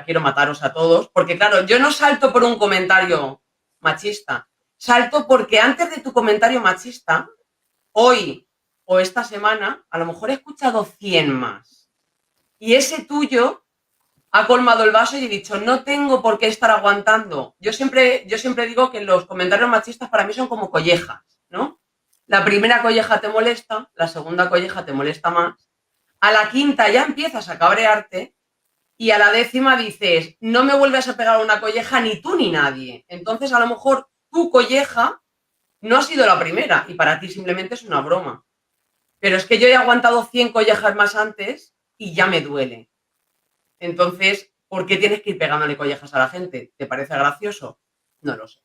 quiero mataros a todos, porque claro, yo no salto por un comentario machista, salto porque antes de tu comentario machista, hoy o esta semana, a lo mejor he escuchado 100 más. Y ese tuyo ha colmado el vaso y he dicho, no tengo por qué estar aguantando. Yo siempre digo que los comentarios machistas para mí son como collejas, ¿no? La primera colleja te molesta, la segunda colleja te molesta más, a la quinta ya empiezas a cabrearte y a la 10ª dices, no me vuelves a pegar una colleja ni tú ni nadie. Entonces a lo mejor tu colleja no ha sido la primera y para ti simplemente es una broma. Pero es que yo he aguantado 100 collejas más antes y ya me duele. Entonces, ¿por qué tienes que ir pegándole collejas a la gente? ¿Te parece gracioso? No lo sé.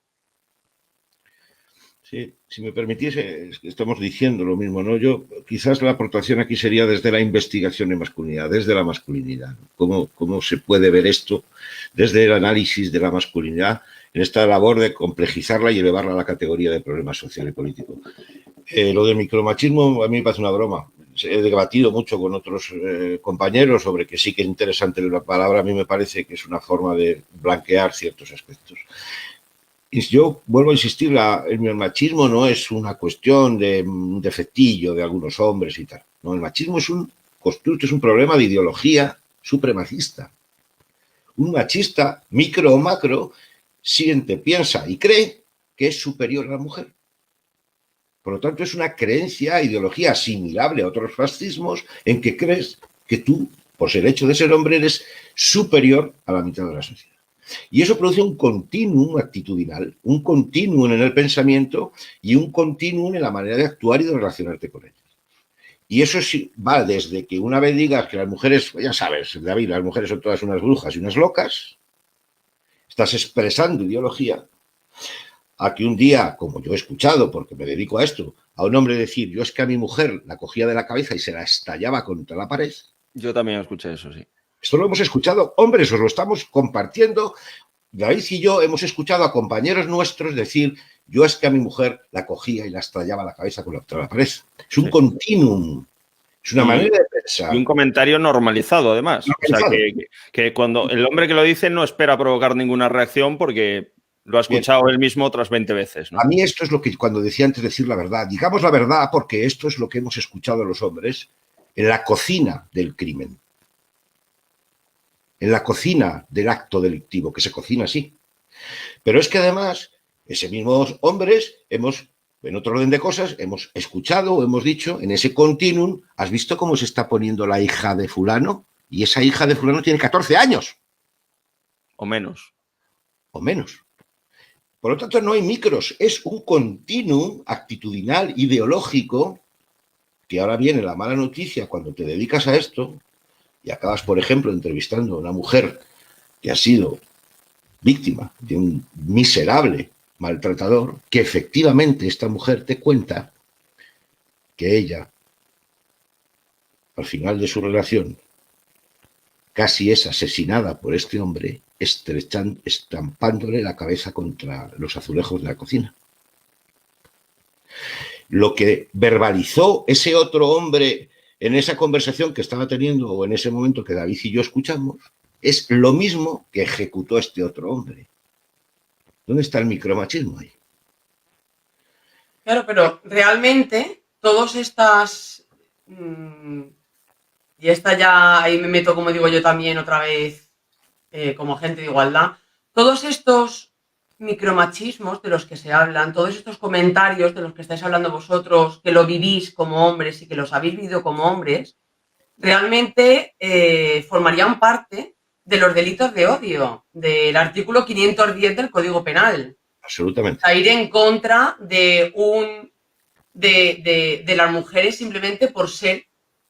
Sí, si me permitiese, estamos diciendo lo mismo, ¿no? Yo, quizás la aportación aquí sería desde la investigación en masculinidad, desde la masculinidad. ¿Cómo se puede ver esto desde el análisis de la masculinidad en esta labor de complejizarla y elevarla a la categoría de problema social y político? Lo del micromachismo a mí me parece una broma. He debatido mucho con otros compañeros sobre que sí que es interesante la palabra. A mí me parece que es una forma de blanquear ciertos aspectos. Y yo vuelvo a insistir, el machismo no es una cuestión de un defectillo de algunos hombres y tal. No, el machismo es un constructo, es un problema de ideología supremacista. Un machista, micro o macro, siente, piensa y cree que es superior a la mujer. Por lo tanto, es una creencia, ideología asimilable a otros fascismos en que crees que tú, por el hecho de ser hombre, eres superior a la mitad de la sociedad. Y eso produce un continuum actitudinal, un continuum en el pensamiento y un continuum en la manera de actuar y de relacionarte con ellos. Y eso sí, va desde que una vez digas que las mujeres, ya sabes, David, las mujeres son todas unas brujas y unas locas, estás expresando ideología, a que un día, como yo he escuchado, porque me dedico a esto, a un hombre decir, yo es que a mi mujer la cogía de la cabeza y se la estallaba contra la pared. Yo también escuché eso, sí. Esto lo hemos escuchado, hombres, os lo estamos compartiendo. David y yo hemos escuchado a compañeros nuestros decir, yo es que a mi mujer la cogía y la estallaba la cabeza contra la pared. Es un continuum, es una manera de pensar. Y un comentario normalizado, además. Normalizado. O sea, que cuando el hombre que lo dice no espera provocar ninguna reacción porque lo ha escuchado él mismo otras 20 veces, ¿no? A mí esto es lo que, cuando decía antes, decir la verdad. Digamos la verdad porque esto es lo que hemos escuchado los hombres en la cocina del crimen. En la cocina del acto delictivo, que se cocina así. Pero es que además, ese mismos hombres hemos, en otro orden de cosas, hemos escuchado o hemos dicho, en ese continuum, ¿has visto cómo se está poniendo la hija de fulano? Y esa hija de fulano tiene 14 años. O menos. O menos. Por lo tanto, no hay micros, es un continuum actitudinal, ideológico, que ahora viene la mala noticia cuando te dedicas a esto y acabas, por ejemplo, entrevistando a una mujer que ha sido víctima de un miserable maltratador, que efectivamente esta mujer te cuenta que ella, al final de su relación, casi es asesinada por este hombre, estampándole la cabeza contra los azulejos de la cocina. lo que verbalizó ese otro hombre en esa conversación que estaba teniendo o en ese momento que David y yo escuchamos, es lo mismo que ejecutó este otro hombre. ¿Dónde está el micromachismo ahí? Claro, pero realmente todas estas... y esta ya, ahí me meto, como digo yo también otra vez, como agente de igualdad, todos estos micromachismos de los que se hablan, todos estos comentarios de los que estáis hablando vosotros, que lo vivís como hombres y que los habéis vivido como hombres, realmente formarían parte de los delitos de odio, del artículo 510 del Código Penal. Absolutamente. A ir en contra de las mujeres simplemente por ser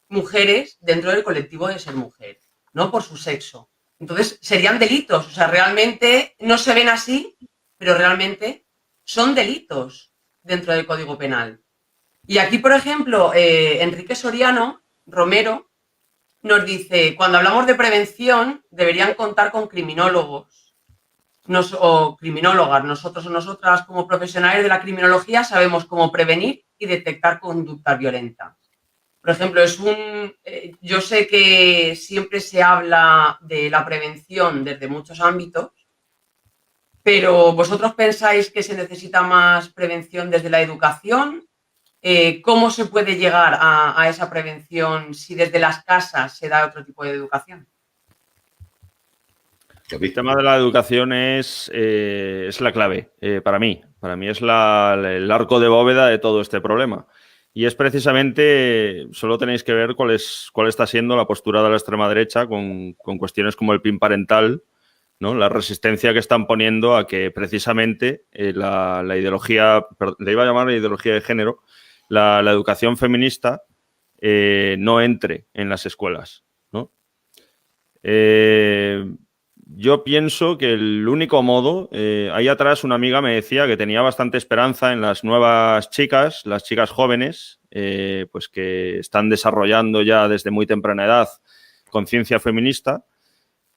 mujeres dentro del colectivo de ser mujer, no por su sexo. Entonces serían delitos, o sea, realmente no se ven así, pero realmente son delitos dentro del Código Penal. Y aquí, por ejemplo, Enrique Soriano Romero nos dice, cuando hablamos de prevención, deberían contar con criminólogos o criminólogas. Nosotros o nosotras, como profesionales de la criminología, sabemos cómo prevenir y detectar conductas violentas. Por ejemplo, yo sé que siempre se habla de la prevención desde muchos ámbitos, pero ¿vosotros pensáis que se necesita más prevención desde la educación? ¿Cómo se puede llegar a esa prevención si desde las casas se da otro tipo de educación? El tema de la educación es la clave para mí. Para mí es el arco de bóveda de todo este problema. Y es precisamente, solo tenéis que ver cuál está siendo la postura de la extrema derecha con cuestiones como el PIN parental, ¿no? La resistencia que están poniendo a que precisamente la ideología, le iba a llamar la ideología de género, la educación feminista no entre en las escuelas, ¿no? Yo pienso que el único modo, ahí atrás una amiga me decía que tenía bastante esperanza en las nuevas chicas, las chicas jóvenes, pues que están desarrollando ya desde muy temprana edad conciencia feminista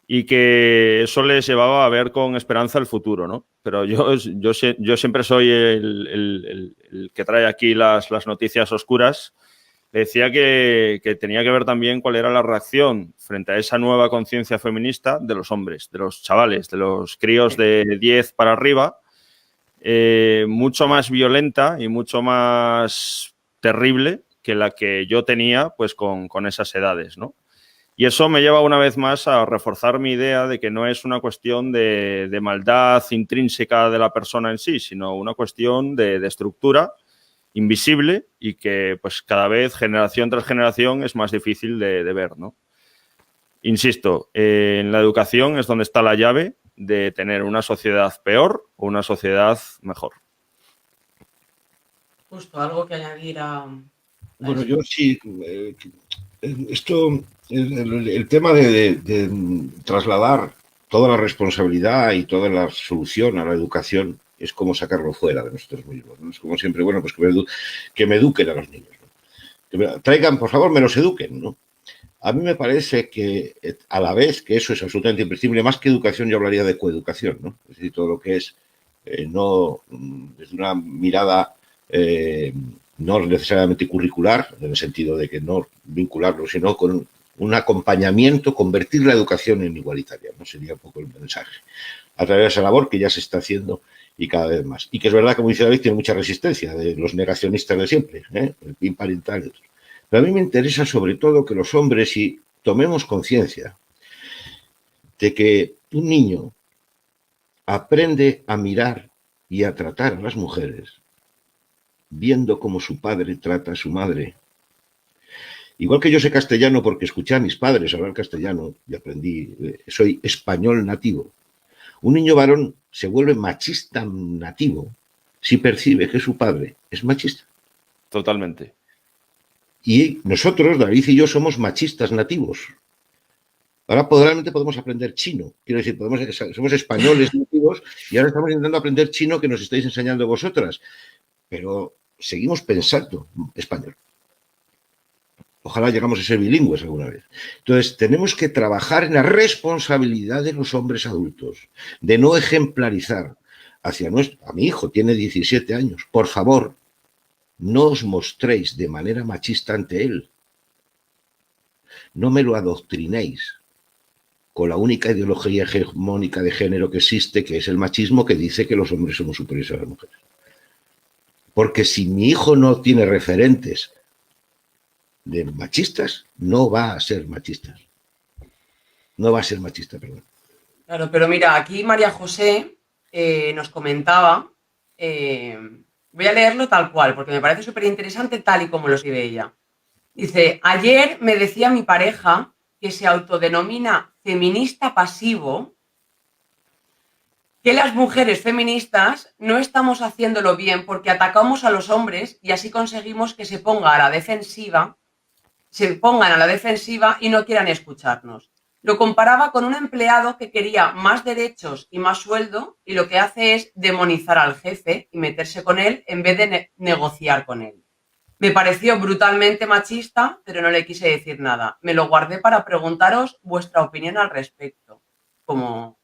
y que eso les llevaba a ver con esperanza el futuro, ¿no? Pero yo siempre soy el que trae aquí las noticias oscuras. Le decía que tenía que ver también cuál era la reacción frente a esa nueva conciencia feminista de los hombres, de los chavales, de los críos de 10 para arriba, mucho más violenta y mucho más terrible que la que yo tenía pues con esas edades, ¿no? Y eso me lleva una vez más a reforzar mi idea de que no es una cuestión de maldad intrínseca de la persona en sí, sino una cuestión de estructura invisible y que pues cada vez, generación tras generación, es más difícil de ver, ¿no? Insisto, en la educación es donde está la llave de tener una sociedad peor o una sociedad mejor. Justo, algo que añadir a Bueno, yo sí, el tema de trasladar toda la responsabilidad y toda la solución a la educación es como sacarlo fuera de nosotros mismos, ¿no? Es como siempre, bueno, pues que me eduquen a los niños, ¿no? Que traigan, por favor, me los eduquen, ¿no? A mí me parece que a la vez que eso es absolutamente imprescindible, más que educación yo hablaría de coeducación, ¿no? Es decir, todo lo que es no desde una mirada no necesariamente curricular, en el sentido de que no vincularlo, sino con un acompañamiento, convertir la educación en igualitaria, ¿no? Sería un poco el mensaje. A través de esa labor que ya se está haciendo y cada vez más. Y que es verdad, como dice David, tiene mucha resistencia de los negacionistas de siempre, el PIN parental y otros. Pero a mí me interesa sobre todo que los hombres, si tomemos conciencia de que un niño aprende a mirar y a tratar a las mujeres viendo cómo su padre trata a su madre. Igual que yo sé castellano porque escuché a mis padres hablar castellano y aprendí, soy español nativo. Un niño varón se vuelve machista nativo si percibe que su padre es machista. Totalmente. Y nosotros, David y yo, somos machistas nativos. Ahora probablemente podemos aprender chino. Quiero decir, somos españoles nativos y ahora estamos intentando aprender chino que nos estáis enseñando vosotras. Pero seguimos pensando español. Ojalá llegamos a ser bilingües alguna vez. Entonces, tenemos que trabajar en la responsabilidad de los hombres adultos, de no ejemplarizar hacia a mi hijo, tiene 17 años, por favor, no os mostréis de manera machista ante él. No me lo adoctrinéis con la única ideología hegemónica de género que existe, que es el machismo, que dice que los hombres somos superiores a las mujeres. Porque si mi hijo no tiene referentes de machistas, no va a ser machista. No va a ser machista, perdón. Claro, pero mira, aquí María José nos comentaba, voy a leerlo tal cual, porque me parece súper interesante tal y como lo escribe ella. Dice, ayer me decía mi pareja que se autodenomina feminista pasivo, que las mujeres feministas no estamos haciéndolo bien porque atacamos a los hombres y así conseguimos que se pongan a la defensiva y no quieran escucharnos. Lo comparaba con un empleado que quería más derechos y más sueldo y lo que hace es demonizar al jefe y meterse con él en vez de negociar con él. Me pareció brutalmente machista, pero no le quise decir nada. Me lo guardé para preguntaros vuestra opinión al respecto. Como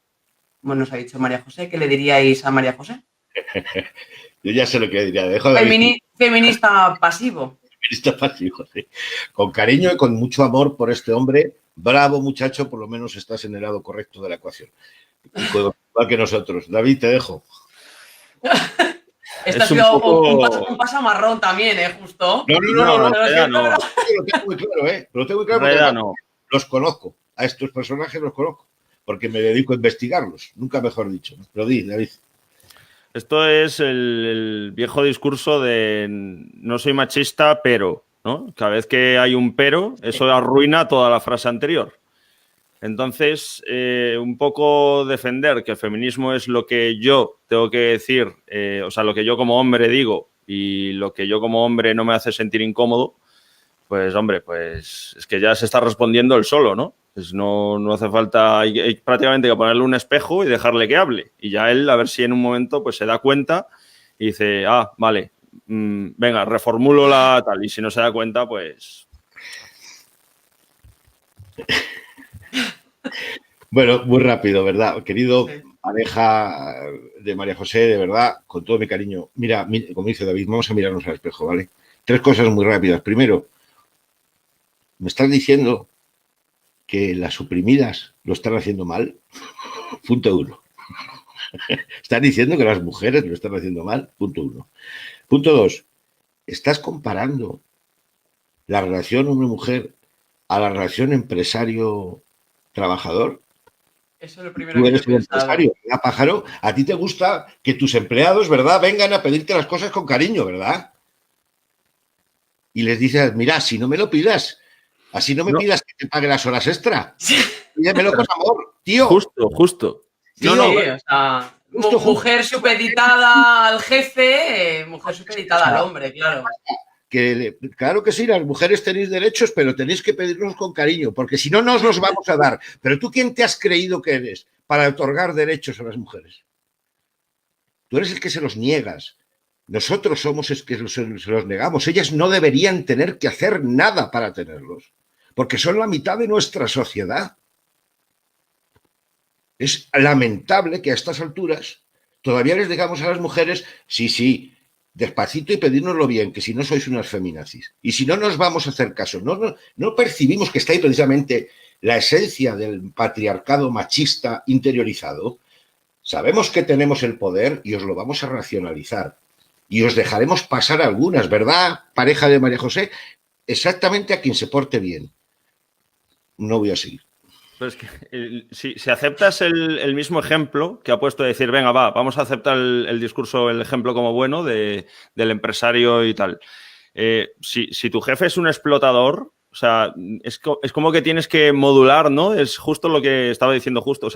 nos ha dicho María José, ¿qué le diríais a María José? Yo ya sé lo que diría. Dejo de feminista pasivo. Feminista pasivo, sí. Con cariño y con mucho amor por este hombre. Bravo, muchacho, por lo menos estás en el lado correcto de la ecuación. Igual que nosotros. David, te dejo. Esto ha sido un pasamarrón también, justo. No. Lo tengo muy claro, Lo tengo muy claro porque los conozco. A estos personajes los conozco. Porque me dedico a investigarlos. Nunca mejor dicho. Pero di, David. Esto es el viejo discurso de no soy machista, pero, ¿no? Cada vez que hay un pero, eso arruina toda la frase anterior. Entonces, un poco defender que el feminismo es lo que yo tengo que decir, o sea, lo que yo como hombre digo y lo que yo como hombre no me hace sentir incómodo, pues, hombre, pues es que ya se está respondiendo él solo, ¿no? Pues no hace falta, hay prácticamente que ponerle un espejo y dejarle que hable. Y ya él, a ver si en un momento pues se da cuenta y dice, vale, venga, reformulo la tal. Y si no se da cuenta, pues... Bueno, muy rápido, ¿verdad? Querido pareja de María José, de verdad, con todo mi cariño. Mira, como dice David, vamos a mirarnos al espejo, ¿vale? 3 cosas muy rápidas. Primero, me estás diciendo que las oprimidas lo están haciendo mal. Punto 1. Están diciendo que las mujeres lo están haciendo mal. Punto 1. Punto 2. Estás comparando la relación hombre-mujer a la relación empresario-trabajador. Eso es lo primero Tú que eres un empresario, ¿verdad, pájaro? A ti te gusta que tus empleados, ¿verdad?, vengan a pedirte las cosas con cariño, ¿verdad? Y les dices, mira, si no me lo pidas, así no me pidas que te pague las horas extra. Pídemelo con amor, tío. Justo. Tío, o sea, mujer supeditada al jefe, mujer supeditada al hombre, claro. Claro que sí, las mujeres tenéis derechos, pero tenéis que pedirlos con cariño, porque si no, no os los vamos a dar. Pero tú, ¿quién te has creído que eres para otorgar derechos a las mujeres? Tú eres el que se los niegas. Nosotros somos el que se los negamos. Ellas no deberían tener que hacer nada para tenerlos, porque son la mitad de nuestra sociedad. Es lamentable que a estas alturas todavía les digamos a las mujeres, sí, despacito y pedírnoslo bien, que si no sois unas feminazis. Y si no nos vamos a hacer caso, no percibimos que está ahí precisamente la esencia del patriarcado machista interiorizado. Sabemos que tenemos el poder y os lo vamos a racionalizar. Y os dejaremos pasar algunas, ¿verdad, pareja de María José? Exactamente a quien se porte bien. No voy a seguir. Pero es que si aceptas el mismo ejemplo que ha puesto de decir, venga, vamos a aceptar el discurso, el ejemplo como bueno del empresario y tal. Si tu jefe es un explotador, o sea, es como que tienes que modular, ¿no? Es justo lo que estaba diciendo Justo,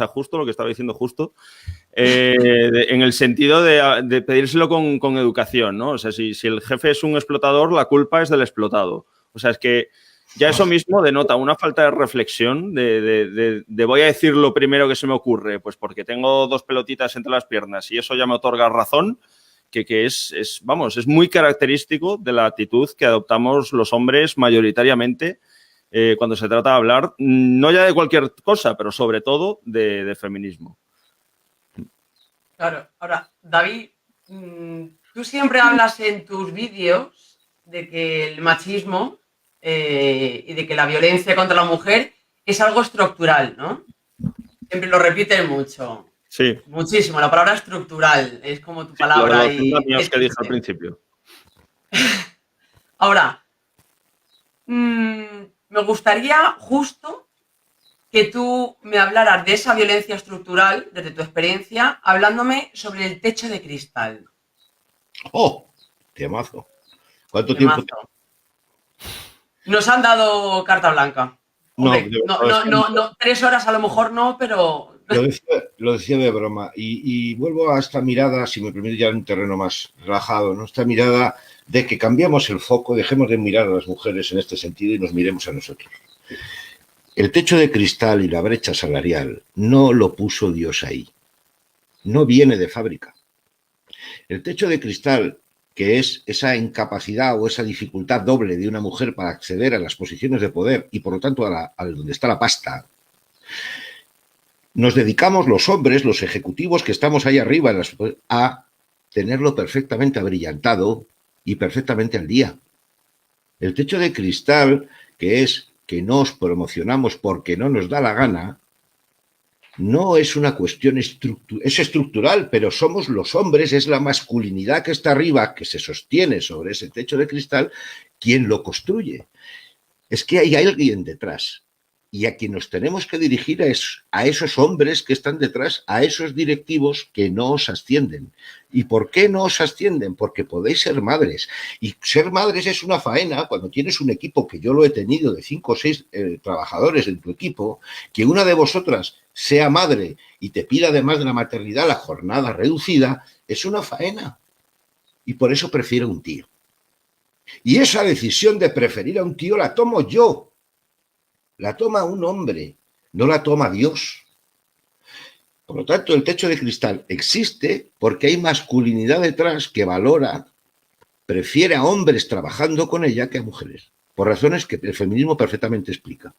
en el sentido de pedírselo con educación, ¿no? O sea, si el jefe es un explotador, la culpa es del explotado. O sea, es que ya eso mismo denota una falta de reflexión de voy a decir lo primero que se me ocurre, pues porque tengo 2 pelotitas entre las piernas y eso ya me otorga razón, que es muy característico de la actitud que adoptamos los hombres mayoritariamente cuando se trata de hablar, no ya de cualquier cosa, pero sobre todo de feminismo. Claro. Ahora, David, tú siempre hablas en tus vídeos de que el machismo y de que la violencia contra la mujer es algo estructural, ¿no? Siempre lo repiten mucho. Sí. Muchísimo. La palabra estructural es como tu Sí, palabra. los Y años que dije al principio. Ahora, me gustaría justo que tú me hablaras de esa violencia estructural desde tu experiencia, hablándome sobre el techo de cristal. ¡Oh! Temazo. ¿Cuánto Temazo. tiempo? Nos han dado carta blanca. Hombre, no, 3 horas a lo mejor no, pero... Lo decía de broma. Y vuelvo a esta mirada, si me permite, ya en un terreno más relajado, ¿no? Esta mirada de que cambiamos el foco, dejemos de mirar a las mujeres en este sentido y nos miremos a nosotros. El techo de cristal y la brecha salarial no lo puso Dios ahí. No viene de fábrica. El techo de cristal, que es esa incapacidad o esa dificultad doble de una mujer para acceder a las posiciones de poder y por lo tanto a donde está la pasta, nos dedicamos los hombres, los ejecutivos que estamos ahí arriba, a tenerlo perfectamente abrillantado y perfectamente al día. El techo de cristal, que es que nos promocionamos porque no nos da la gana, no es una cuestión es estructural, pero somos los hombres, es la masculinidad que está arriba, que se sostiene sobre ese techo de cristal, quien lo construye. Es que hay alguien detrás. Y a quien nos tenemos que dirigir es a esos hombres que están detrás, a esos directivos que no os ascienden. ¿Y por qué no os ascienden? Porque podéis ser madres. Y ser madres es una faena cuando tienes un equipo, que yo lo he tenido, de 5 o 6 trabajadores en tu equipo, que una de vosotras sea madre y te pida además de la maternidad la jornada reducida, es una faena. Y por eso prefiero un tío. Y esa decisión de preferir a un tío la tomo yo. La toma un hombre, no la toma Dios. Por lo tanto, el techo de cristal existe porque hay masculinidad detrás que valora, prefiere a hombres trabajando con ella que a mujeres, por razones que el feminismo perfectamente explica.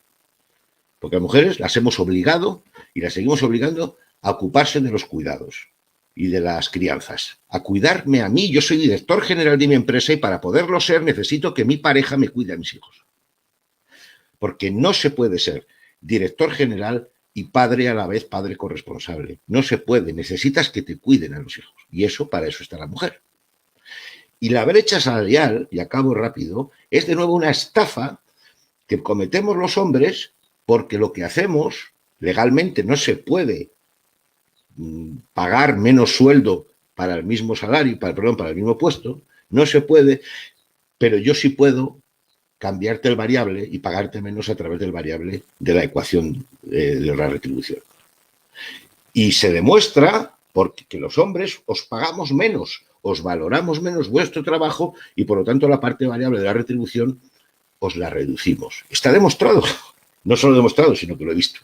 Porque a mujeres las hemos obligado y las seguimos obligando a ocuparse de los cuidados y de las crianzas, a cuidarme a mí. Yo soy director general de mi empresa y para poderlo ser necesito que mi pareja me cuide a mis hijos. Porque no se puede ser director general y padre a la vez, padre corresponsable. No se puede, necesitas que te cuiden a los hijos. Y eso, para eso está la mujer. Y la brecha salarial, y acabo rápido, es de nuevo una estafa que cometemos los hombres porque lo que hacemos, legalmente no se puede pagar menos sueldo para el mismo salario, para el mismo puesto, no se puede, pero yo sí puedo cambiarte el variable y pagarte menos a través del variable de la ecuación de la retribución. Y se demuestra porque los hombres os pagamos menos, os valoramos menos vuestro trabajo y por lo tanto la parte variable de la retribución os la reducimos. Está demostrado, no solo demostrado, sino que lo he visto.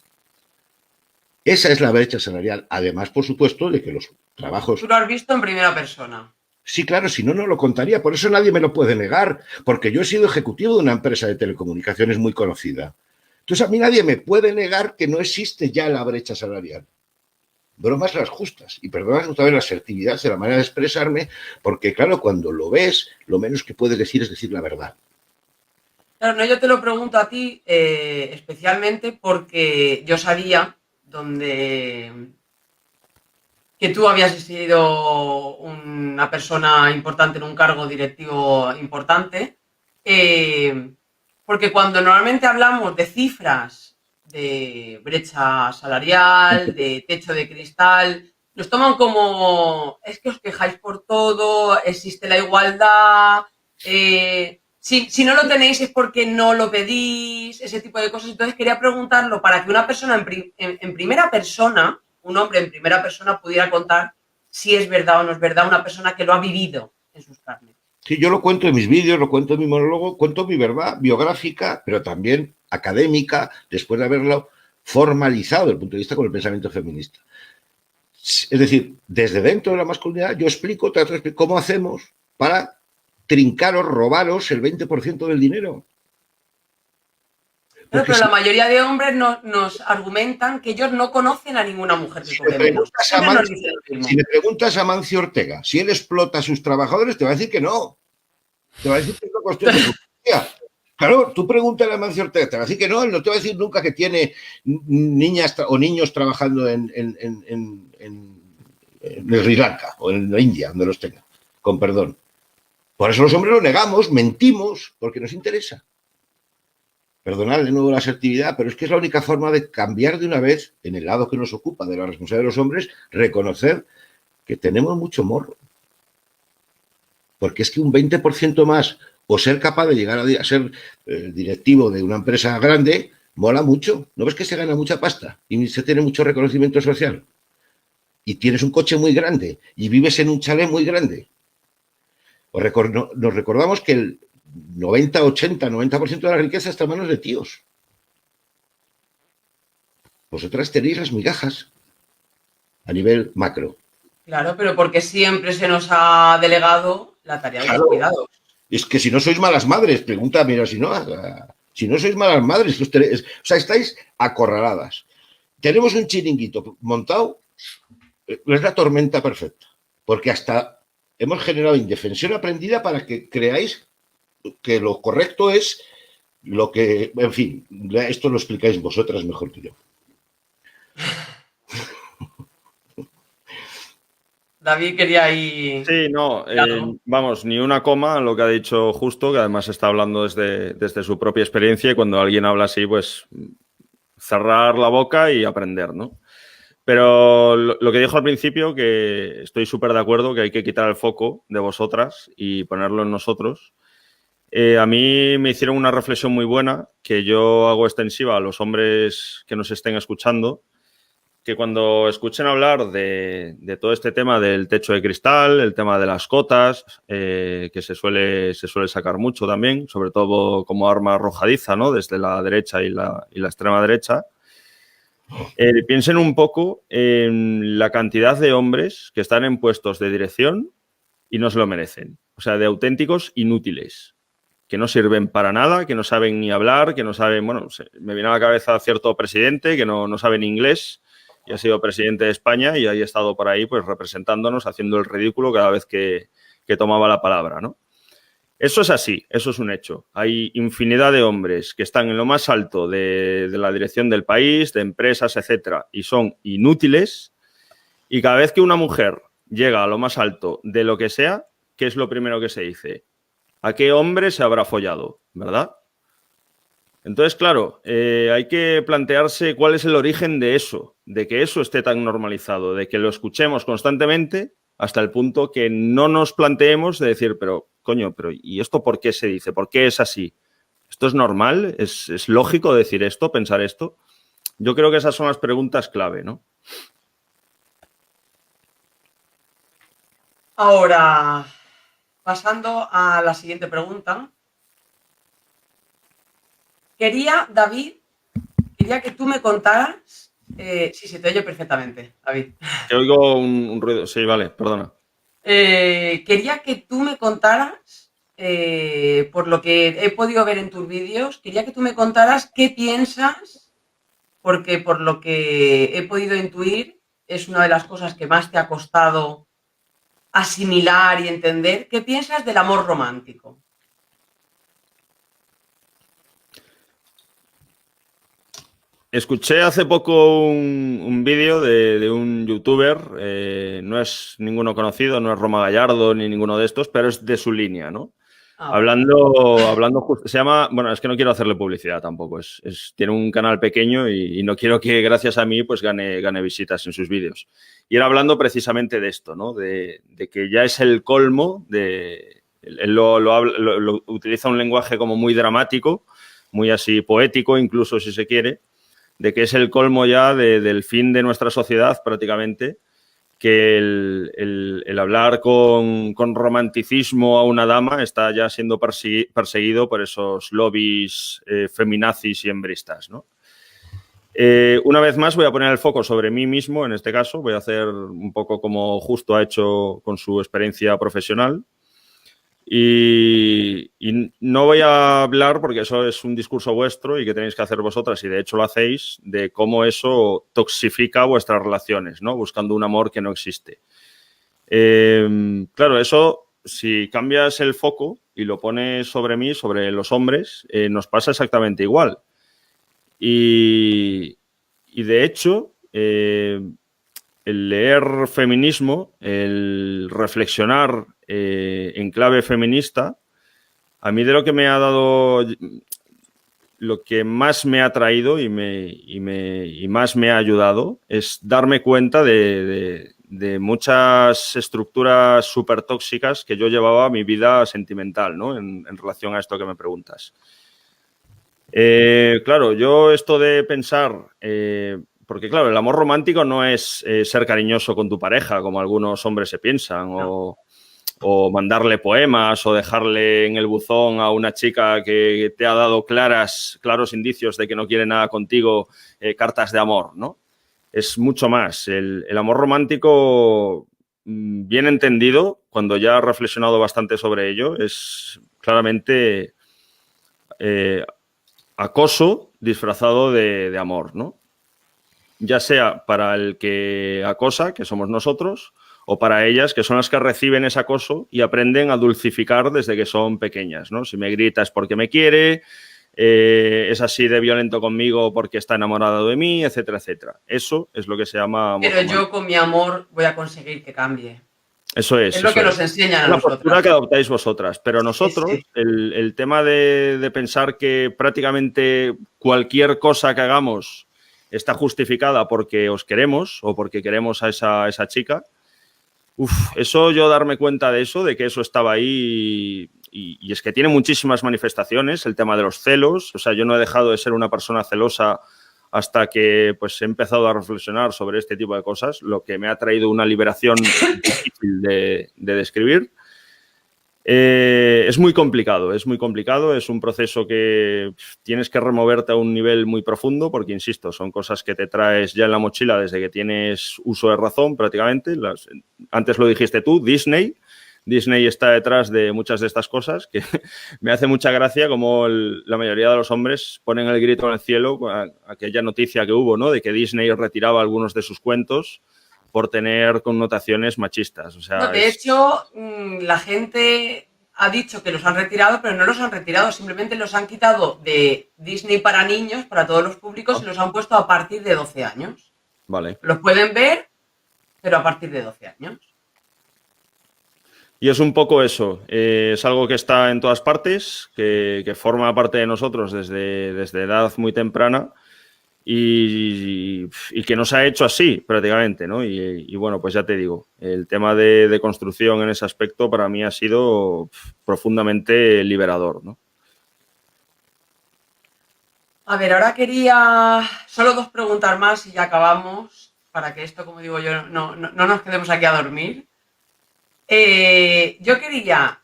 Esa es la brecha salarial, además, por supuesto, de que los trabajos... Tú lo has visto en primera persona. Sí, claro, si no, no lo contaría. Por eso nadie me lo puede negar, porque yo he sido ejecutivo de una empresa de telecomunicaciones muy conocida. Entonces, a mí nadie me puede negar que no existe ya la brecha salarial. Bromas las justas. Y perdonad otra vez la asertividad de la manera de expresarme, porque, claro, cuando lo ves, lo menos que puedes decir es decir la verdad. Claro, no, yo te lo pregunto a ti especialmente porque yo sabía que tú habías sido una persona importante en un cargo directivo importante, porque cuando normalmente hablamos de cifras, de brecha salarial, de techo de cristal, nos toman como, es que os quejáis por todo, existe la igualdad, si no lo tenéis es porque no lo pedís, ese tipo de cosas. Entonces quería preguntarlo para que una persona en primera persona, un hombre en primera persona pudiera contar si es verdad o no es verdad, una persona que lo ha vivido en sus carnes. Sí, yo lo cuento en mis vídeos, lo cuento en mi monólogo, cuento mi verdad biográfica, pero también académica, después de haberlo formalizado desde el punto de vista con el pensamiento feminista. Es decir, desde dentro de la masculinidad yo explico cómo hacemos para trincaros, robaros el 20% del dinero. Pero la mayoría de hombres nos argumentan que ellos no conocen a ninguna mujer que cobre menos. Si le preguntas a Mancio Ortega si él explota a sus trabajadores, te va a decir que no. Te va a decir que es una cuestión de justicia. Claro, tú pregúntale a Mancio Ortega, te va a decir que no, él no te va a decir nunca que tiene niñas o niños trabajando en Sri Lanka o en la India, donde los tenga, con perdón. Por eso los hombres lo negamos, mentimos, porque nos interesa. Perdonad de nuevo la asertividad, pero es que es la única forma de cambiar de una vez, en el lado que nos ocupa de la responsabilidad de los hombres, reconocer que tenemos mucho morro. Porque es que un 20% más, o ser capaz de llegar a ser directivo de una empresa grande, mola mucho. ¿No ves que se gana mucha pasta y se tiene mucho reconocimiento social? Y tienes un coche muy grande y vives en un chalet muy grande. Nos recordamos que el 90, 80, 90% de la riqueza está en manos de tíos. Vosotras tenéis las migajas a nivel macro. Claro, pero porque siempre se nos ha delegado la tarea de los cuidados. Es que si no sois malas madres, pregunta, mira, si no sois malas madres, o sea, estáis acorraladas. Tenemos un chiringuito montado, es la tormenta perfecta, porque hasta hemos generado indefensión aprendida para que creáis que lo correcto es lo que, en fin, esto lo explicáis vosotras mejor que yo. David quería ir... Sí, no, vamos, ni una coma en lo que ha dicho Justo, que además está hablando desde su propia experiencia y cuando alguien habla así, pues cerrar la boca y aprender, ¿no? Pero lo que dijo al principio, que estoy súper de acuerdo, que hay que quitar el foco de vosotras y ponerlo en nosotros. A mí me hicieron una reflexión muy buena que yo hago extensiva a los hombres que nos estén escuchando, que cuando escuchen hablar de todo este tema del techo de cristal, el tema de las cotas, que se suele sacar mucho también, sobre todo como arma arrojadiza, ¿no? Desde la derecha y la extrema derecha, piensen un poco en la cantidad de hombres que están en puestos de dirección y no se lo merecen. O sea, de auténticos inútiles, que no sirven para nada, que no saben ni hablar, que no saben... Bueno, me viene a la cabeza cierto presidente que no sabe ni inglés y ha sido presidente de España y ha estado por ahí pues representándonos, haciendo el ridículo cada vez que tomaba la palabra, ¿no? Eso es así, eso es un hecho. Hay infinidad de hombres que están en lo más alto de la dirección del país, de empresas, etcétera, y son inútiles. Y cada vez que una mujer llega a lo más alto de lo que sea, ¿qué es lo primero que se dice? ¿A qué hombre se habrá follado? ¿Verdad? Entonces, claro, hay que plantearse cuál es el origen de eso, de que eso esté tan normalizado, de que lo escuchemos constantemente hasta el punto que no nos planteemos de decir, pero coño, ¿y esto por qué se dice? ¿Por qué es así? ¿Esto es normal? ¿Es lógico decir esto, pensar esto? Yo creo que esas son las preguntas clave, ¿no? Ahora, pasando a la siguiente pregunta. David, quería que tú me contaras... sí, se te oye perfectamente, David. Te oigo un ruido. Sí, vale, perdona. Quería que tú me contaras, por lo que he podido ver en tus vídeos, quería que tú me contaras qué piensas, porque por lo que he podido intuir, es una de las cosas que más te ha costado asimilar y entender. ¿Qué piensas del amor romántico? Escuché hace poco un vídeo de un youtuber, no es ninguno conocido, no es Roma Gallardo ni ninguno de estos, pero es de su línea, ¿no? Hablando justo, se llama, bueno, es que no quiero hacerle publicidad tampoco, tiene un canal pequeño y no quiero que gracias a mí pues gane visitas en sus vídeos. Y era hablando precisamente de esto, ¿no? De que ya es el colmo, él lo utiliza un lenguaje como muy dramático, muy así poético incluso si se quiere, de que es el colmo ya del fin de nuestra sociedad prácticamente, que el hablar con romanticismo a una dama está ya siendo perseguido por esos lobbies feminazis y hembristas, ¿no? Una vez más voy a poner el foco sobre mí mismo, en este caso, voy a hacer un poco como Justo ha hecho con su experiencia profesional. Y no voy a hablar, porque eso es un discurso vuestro y que tenéis que hacer vosotras, y de hecho lo hacéis, de cómo eso toxifica vuestras relaciones, ¿no? Buscando un amor que no existe. Claro, eso, si cambias el foco y lo pone sobre mí, sobre los hombres, nos pasa exactamente igual. Y de hecho, el leer feminismo, el reflexionar en clave feminista, a mí de lo que me ha dado, lo que más me ha traído y más me ha ayudado es darme cuenta de muchas estructuras súper tóxicas que yo llevaba a mi vida sentimental, ¿no? En relación a esto que me preguntas. Claro, yo esto de pensar, porque claro, el amor romántico no es ser cariñoso con tu pareja, como algunos hombres se piensan, no. O mandarle poemas o dejarle en el buzón a una chica que te ha dado claros indicios de que no quiere nada contigo, cartas de amor, ¿no? Es mucho más. El amor romántico, bien entendido, cuando ya he reflexionado bastante sobre ello, es claramente acoso disfrazado de amor, ¿no? Ya sea para el que acosa, que somos nosotros, o para ellas, que son las que reciben ese acoso y aprenden a dulcificar desde que son pequeñas, ¿no? Si me grita es porque me quiere, es así de violento conmigo porque está enamorado de mí, etcétera, etcétera. Eso es lo que se llama amor romántico. Yo con mi amor voy a conseguir que cambie. Eso es. Es lo que nos enseñan a la nosotras. postura que adoptáis vosotras. Pero nosotros, sí. El tema de pensar que prácticamente cualquier cosa que hagamos está justificada porque os queremos o porque queremos a esa chica, eso yo darme cuenta de eso, de que eso estaba ahí y es que tiene muchísimas manifestaciones, el tema de los celos. O sea, yo no he dejado de ser una persona celosa hasta que pues he empezado a reflexionar sobre este tipo de cosas, lo que me ha traído una liberación difícil de describir. Es muy complicado, es un proceso que tienes que removerte a un nivel muy profundo porque, insisto, son cosas que te traes ya en la mochila desde que tienes uso de razón prácticamente. Antes lo dijiste tú, Disney está detrás de muchas de estas cosas, que me hace mucha gracia como la mayoría de los hombres ponen el grito en el cielo, aquella noticia que hubo, ¿no?, de que Disney retiraba algunos de sus cuentos por tener connotaciones machistas. O sea, no, de hecho, la gente ha dicho que los han retirado, pero no los han retirado, simplemente los han quitado de Disney para niños, para todos los públicos, y los han puesto a partir de 12 años. Vale. Los pueden ver, pero a partir de 12 años. Y es un poco eso, es algo que está en todas partes, que forma parte de nosotros desde edad muy temprana y que nos ha hecho así prácticamente, ¿no? Y bueno, pues ya te digo, el tema de construcción en ese aspecto para mí ha sido profundamente liberador, ¿no? A ver, ahora quería solo 2 preguntas más y ya acabamos, para que esto, como digo yo, no nos quedemos aquí a dormir. Yo quería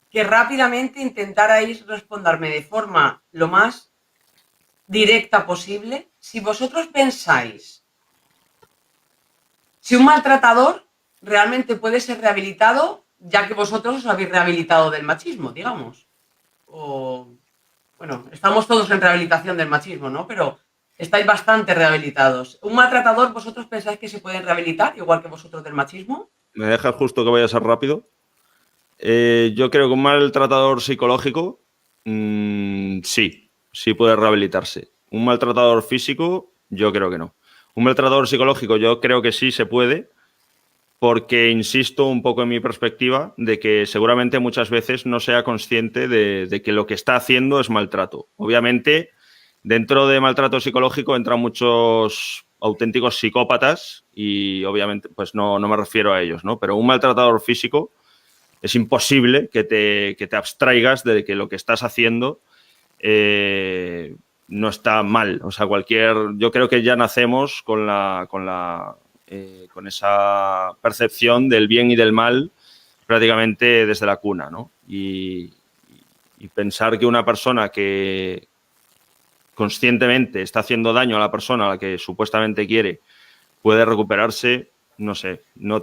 que rápidamente intentarais responderme de forma lo más directa posible si vosotros pensáis si un maltratador realmente puede ser rehabilitado, ya que vosotros os habéis rehabilitado del machismo, digamos. O, bueno, estamos todos en rehabilitación del machismo, ¿no? Pero estáis bastante rehabilitados. ¿Un maltratador vosotros pensáis que se pueden rehabilitar, igual que vosotros del machismo? ¿Me dejas justo que vaya a ser rápido? Yo creo que un maltratador psicológico sí puede rehabilitarse. Un maltratador físico, yo creo que no. Un maltratador psicológico yo creo que sí se puede, porque insisto un poco en mi perspectiva de que seguramente muchas veces no sea consciente de que lo que está haciendo es maltrato. Obviamente, dentro de maltrato psicológico entran muchos auténticos psicópatas y obviamente pues no me refiero a ellos, ¿no? Pero un maltratador físico es imposible que te abstraigas de que lo que estás haciendo no está mal. O sea, yo creo que ya nacemos con esa percepción del bien y del mal prácticamente desde la cuna, ¿no? Y pensar que una persona que conscientemente está haciendo daño a la persona a la que supuestamente quiere puede recuperarse, no sé, no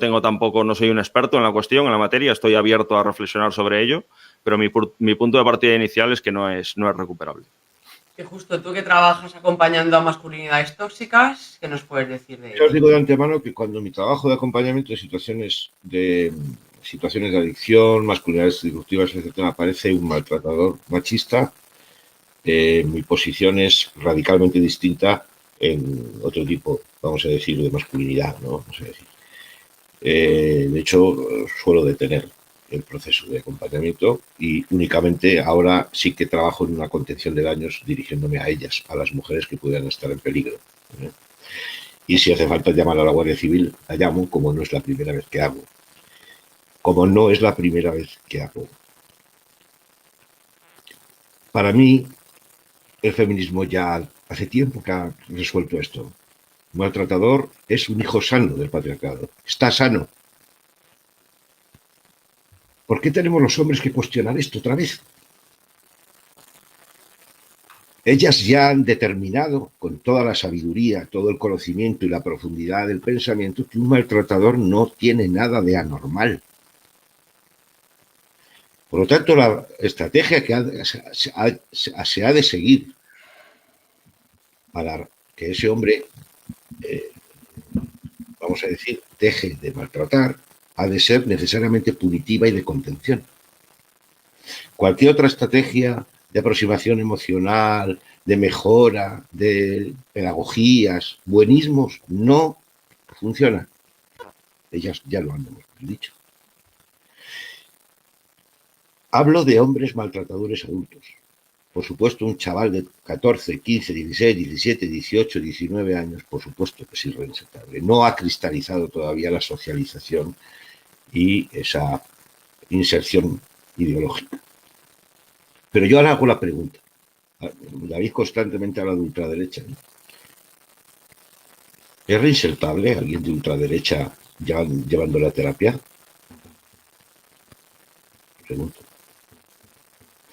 soy un experto en la cuestión, en la materia, estoy abierto a reflexionar sobre ello, pero mi punto de partida inicial es que no es recuperable. Que justo tú que trabajas acompañando a masculinidades tóxicas, ¿qué nos puedes decir de ello? Yo os digo de antemano que cuando mi trabajo de acompañamiento de situaciones de situaciones de adicción, masculinidades disruptivas, etcétera, aparece un maltratador machista. Mi posición es radicalmente distinta en otro tipo, vamos a decir, de masculinidad, ¿no? Vamos a decir. De hecho, suelo detener el proceso de acompañamiento y únicamente ahora sí que trabajo en una contención de daños dirigiéndome a ellas, a las mujeres que pudieran estar en peligro. Y si hace falta llamar a la Guardia Civil, la llamo, como no es la primera vez que hago. Como no es la primera vez que hago. Para mí, el feminismo ya hace tiempo que ha resuelto esto. Un maltratador es un hijo sano del patriarcado. Está sano. ¿Por qué tenemos los hombres que cuestionar esto otra vez? Ellas ya han determinado, con toda la sabiduría, todo el conocimiento y la profundidad del pensamiento, que un maltratador no tiene nada de anormal. Por lo tanto, la estrategia que se ha de seguir para que ese hombre, vamos a decir, deje de maltratar, ha de ser necesariamente punitiva y de contención. Cualquier otra estrategia de aproximación emocional, de mejora, de pedagogías, buenismos, no funciona. Ellas ya lo han dicho. Hablo de hombres maltratadores adultos. Por supuesto, un chaval de 14, 15, 16, 17, 18, 19 años, por supuesto que es irreinsertable. No ha cristalizado todavía la socialización y esa inserción ideológica. Pero yo ahora hago la pregunta. David constantemente habla de ultraderecha, ¿no? ¿Es reinsertable alguien de ultraderecha llevando la terapia? Pregunto.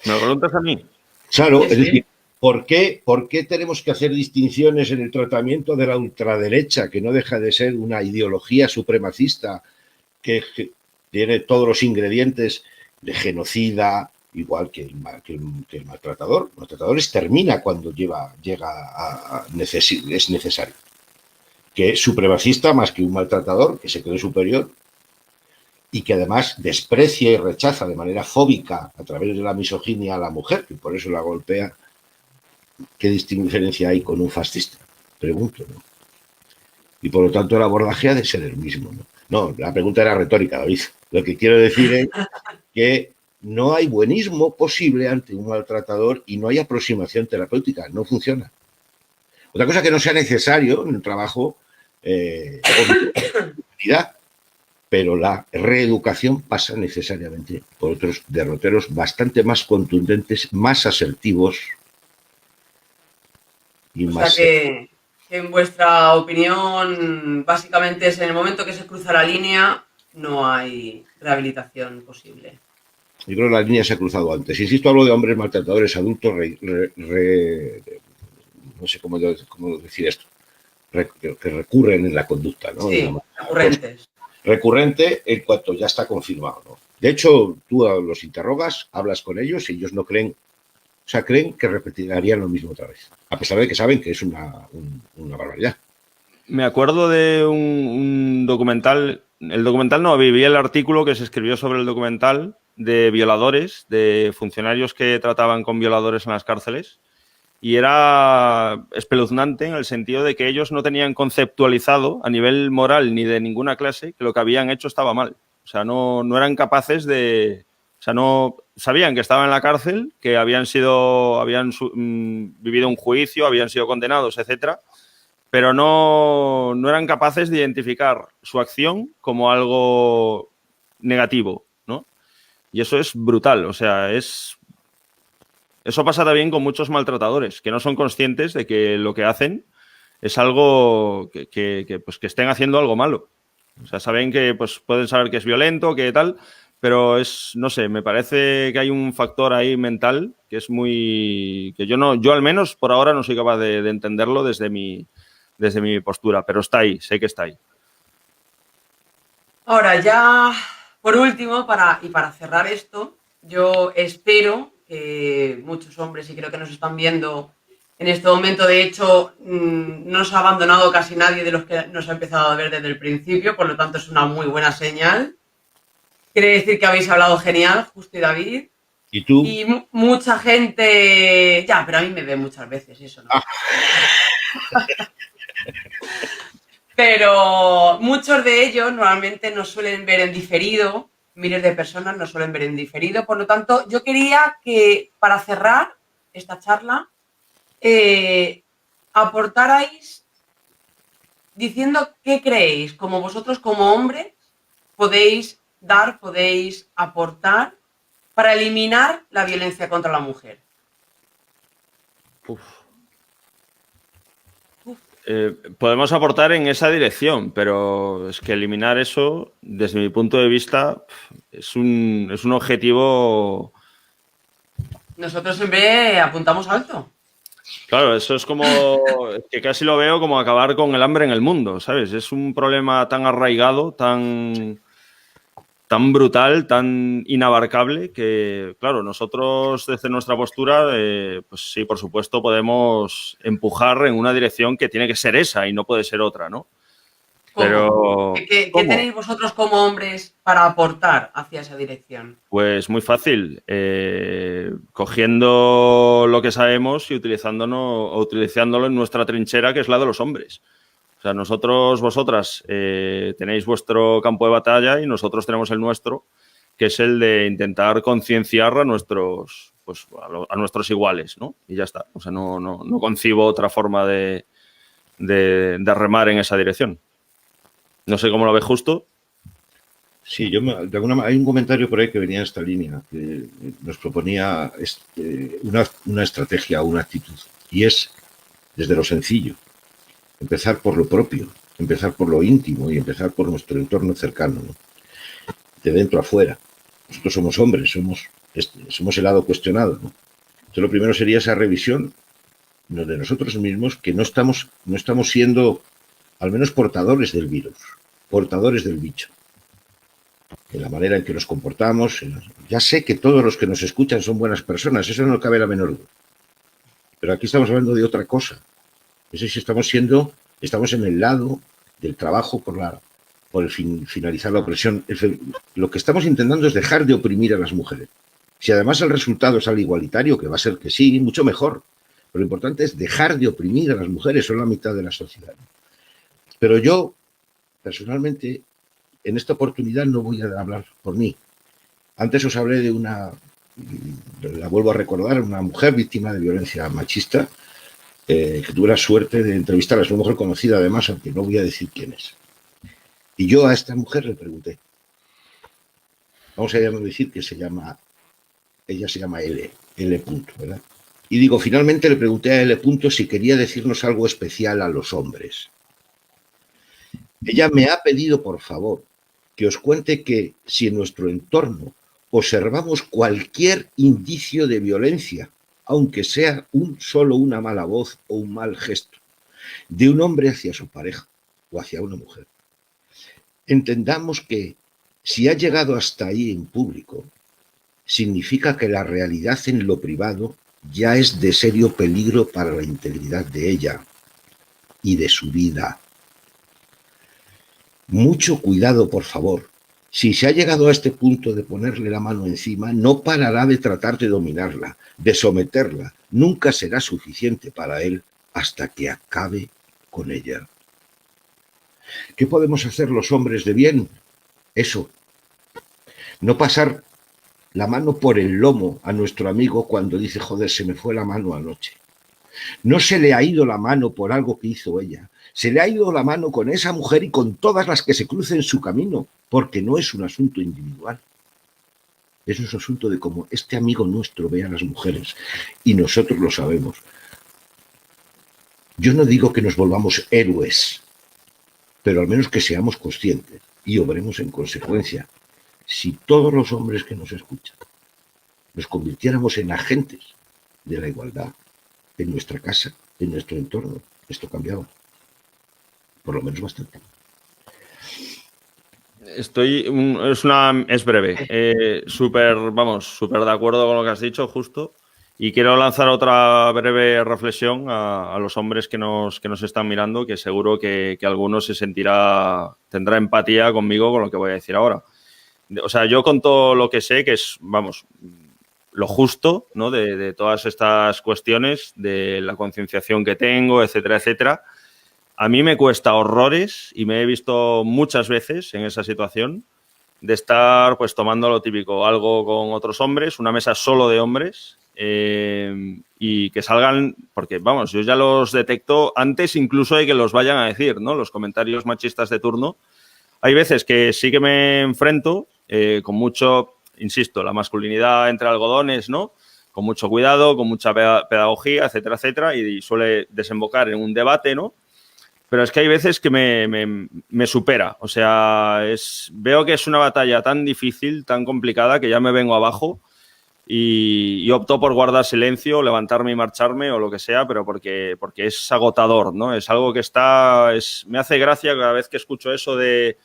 ¿Me lo preguntas a mí? Claro, es decir, ¿por qué tenemos que hacer distinciones en el tratamiento de la ultraderecha, que no deja de ser una ideología supremacista que tiene todos los ingredientes de genocida, igual que el maltratador? El maltratador extermina cuando es necesario. Que es supremacista más que un maltratador, que se cree superior, y que además desprecia y rechaza de manera fóbica a través de la misoginia a la mujer, que por eso la golpea. ¿Qué diferencia hay con un fascista? Pregunto, ¿no? Y por lo tanto el abordaje ha de ser el mismo, ¿no? No, la pregunta era retórica, David. Lo que quiero decir es que no hay buenismo posible ante un maltratador y no hay aproximación terapéutica, no funciona. Otra cosa que no sea necesario en el trabajo de humanidad, pero la reeducación pasa necesariamente por otros derroteros bastante más contundentes, más asertivos y más... O sea que en vuestra opinión, básicamente es en el momento que se cruza la línea, no hay rehabilitación posible. Yo creo que la línea se ha cruzado antes. Insisto, hablo de hombres maltratadores adultos, no sé cómo decir esto, que recurren en la conducta, ¿no? Sí, recurrentes. Recurrente en cuanto ya está confirmado, ¿no? De hecho, tú los interrogas, hablas con ellos y ellos no creen, o sea, creen que repetirían lo mismo otra vez, a pesar de que saben que es una barbaridad. Me acuerdo de un documental, el documental no, vi el artículo que se escribió sobre el documental de violadores, de funcionarios que trataban con violadores en las cárceles, y era espeluznante en el sentido de que ellos no tenían conceptualizado a nivel moral ni de ninguna clase que lo que habían hecho estaba mal. O sea, no eran capaces de... O sea, no sabían que estaban en la cárcel, que habían vivido un juicio, habían sido condenados, etcétera, pero no eran capaces de identificar su acción como algo negativo, ¿no? Y eso es brutal, o sea, eso pasa también con muchos maltratadores, que no son conscientes de que lo que hacen es algo que estén haciendo algo malo. O sea, saben que pues, pueden saber que es violento, que tal, pero no sé, me parece que hay un factor ahí mental que es muy... que yo al menos por ahora no soy capaz de entenderlo desde mi postura, pero está ahí, sé que está ahí. Ahora ya, por último, para cerrar esto, yo espero que muchos hombres, y creo que nos están viendo en este momento, de hecho, no nos ha abandonado casi nadie de los que nos ha empezado a ver desde el principio, por lo tanto es una muy buena señal. Quiere decir que habéis hablado genial, Justo y David. ¿Y tú? Y mucha gente... Ya, pero a mí me ve muchas veces, eso no. Pero muchos de ellos normalmente nos suelen ver en diferido, miles de personas nos suelen ver en diferido. Por lo tanto, yo quería que, para cerrar esta charla, aportarais diciendo qué creéis, como vosotros como hombres podéis dar, podéis aportar para eliminar la violencia contra la mujer. Uf. Podemos aportar en esa dirección, pero es que eliminar eso, desde mi punto de vista, es un objetivo. Nosotros siempre apuntamos alto. Claro, eso es como que casi lo veo como acabar con el hambre en el mundo, ¿sabes? Es un problema tan arraigado, tan brutal, tan inabarcable que, claro, nosotros desde nuestra postura, pues sí, por supuesto, podemos empujar en una dirección que tiene que ser esa y no puede ser otra, ¿no? ¿Cómo? Pero, ¿Qué tenéis vosotros como hombres para aportar hacia esa dirección? Pues muy fácil, cogiendo lo que sabemos y utilizándolo en nuestra trinchera, que es la de los hombres. O sea, vosotras, tenéis vuestro campo de batalla y nosotros tenemos el nuestro, que es el de intentar concienciar a nuestros iguales, ¿no? Y ya está. O sea, no concibo otra forma de remar en esa dirección. No sé cómo lo ves, Justo. Sí, de alguna manera hay un comentario por ahí que venía en esta línea, que nos proponía una estrategia o una actitud, y es desde lo sencillo, empezar por lo propio, empezar por lo íntimo y empezar por nuestro entorno cercano, ¿no? De dentro a fuera. Nosotros somos hombres, somos el lado cuestionado, ¿no? Entonces lo primero sería esa revisión de nosotros mismos, que no estamos siendo al menos portadores del virus, portadores del bicho. En la manera en que nos comportamos. Ya sé que todos los que nos escuchan son buenas personas, eso no cabe la menor duda. Pero aquí estamos hablando de otra cosa. Es si estamos en el lado del trabajo por el finalizar la opresión. Lo que estamos intentando es dejar de oprimir a las mujeres. Si además el resultado sale igualitario, que va a ser que sí, mucho mejor. Pero lo importante es dejar de oprimir a las mujeres, son la mitad de la sociedad. Pero yo, personalmente, en esta oportunidad no voy a hablar por mí. Antes os hablé de la vuelvo a recordar, una mujer víctima de violencia machista, que tuve la suerte de entrevistar. Es una mujer conocida además, aunque no voy a decir quién es. Y yo a esta mujer le pregunté, vamos a decir que ella se llama L punto, ¿verdad? Y digo, finalmente le pregunté a L punto si quería decirnos algo especial a los hombres. Ella me ha pedido, por favor, que os cuente que si en nuestro entorno observamos cualquier indicio de violencia, aunque sea solo una mala voz o un mal gesto, de un hombre hacia su pareja o hacia una mujer, entendamos que si ha llegado hasta ahí en público, significa que la realidad en lo privado ya es de serio peligro para la integridad de ella y de su vida. Mucho cuidado, por favor. Si se ha llegado a este punto de ponerle la mano encima, no parará de tratar de dominarla, de someterla. Nunca será suficiente para él hasta que acabe con ella. ¿Qué podemos hacer los hombres de bien? Eso. No pasar la mano por el lomo a nuestro amigo cuando dice, joder, se me fue la mano anoche. No se le ha ido la mano por algo que hizo ella. Se le ha ido la mano con esa mujer y con todas las que se crucen su camino, porque no es un asunto individual. Es un asunto de cómo este amigo nuestro ve a las mujeres, y nosotros lo sabemos. Yo no digo que nos volvamos héroes, pero al menos que seamos conscientes y obremos en consecuencia. Si todos los hombres que nos escuchan nos convirtiéramos en agentes de la igualdad en nuestra casa, en nuestro entorno, esto cambiaba. Por lo menos bastante. Es breve. Súper de acuerdo con lo que has dicho, Justo. Y quiero lanzar otra breve reflexión a los hombres que nos están mirando, que seguro que alguno tendrá empatía conmigo con lo que voy a decir ahora. O sea, yo con todo lo que sé, que es, vamos, lo justo, ¿no? De todas estas cuestiones, de la concienciación que tengo, etcétera, etcétera. A mí me cuesta horrores y me he visto muchas veces en esa situación de estar pues tomando lo típico, algo con otros hombres, una mesa solo de hombres y que salgan, porque vamos, yo ya los detecto antes incluso de que los vayan a decir, ¿no? Los comentarios machistas de turno. Hay veces que sí que me enfrento con mucho, insisto, la masculinidad entre algodones, ¿no? Con mucho cuidado, con mucha pedagogía, etcétera, etcétera, y suele desembocar en un debate, ¿no? Pero es que hay veces que me supera. O sea, veo que es una batalla tan difícil, tan complicada, que ya me vengo abajo y opto por guardar silencio, levantarme y marcharme o lo que sea, pero porque es agotador, ¿no? Es algo que me hace gracia cada vez que escucho eso de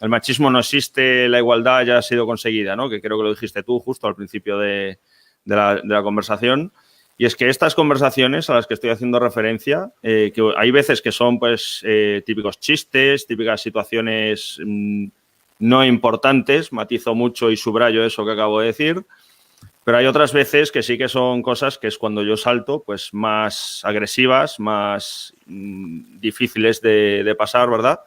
el machismo no existe, la igualdad ya ha sido conseguida, ¿no? Que creo que lo dijiste tú justo al principio de la conversación. Y es que estas conversaciones a las que estoy haciendo referencia, que hay veces que son pues típicos chistes, típicas situaciones no importantes, matizo mucho y subrayo eso que acabo de decir, pero hay otras veces que sí que son cosas que es cuando yo salto, pues más agresivas, más difíciles de pasar, ¿verdad?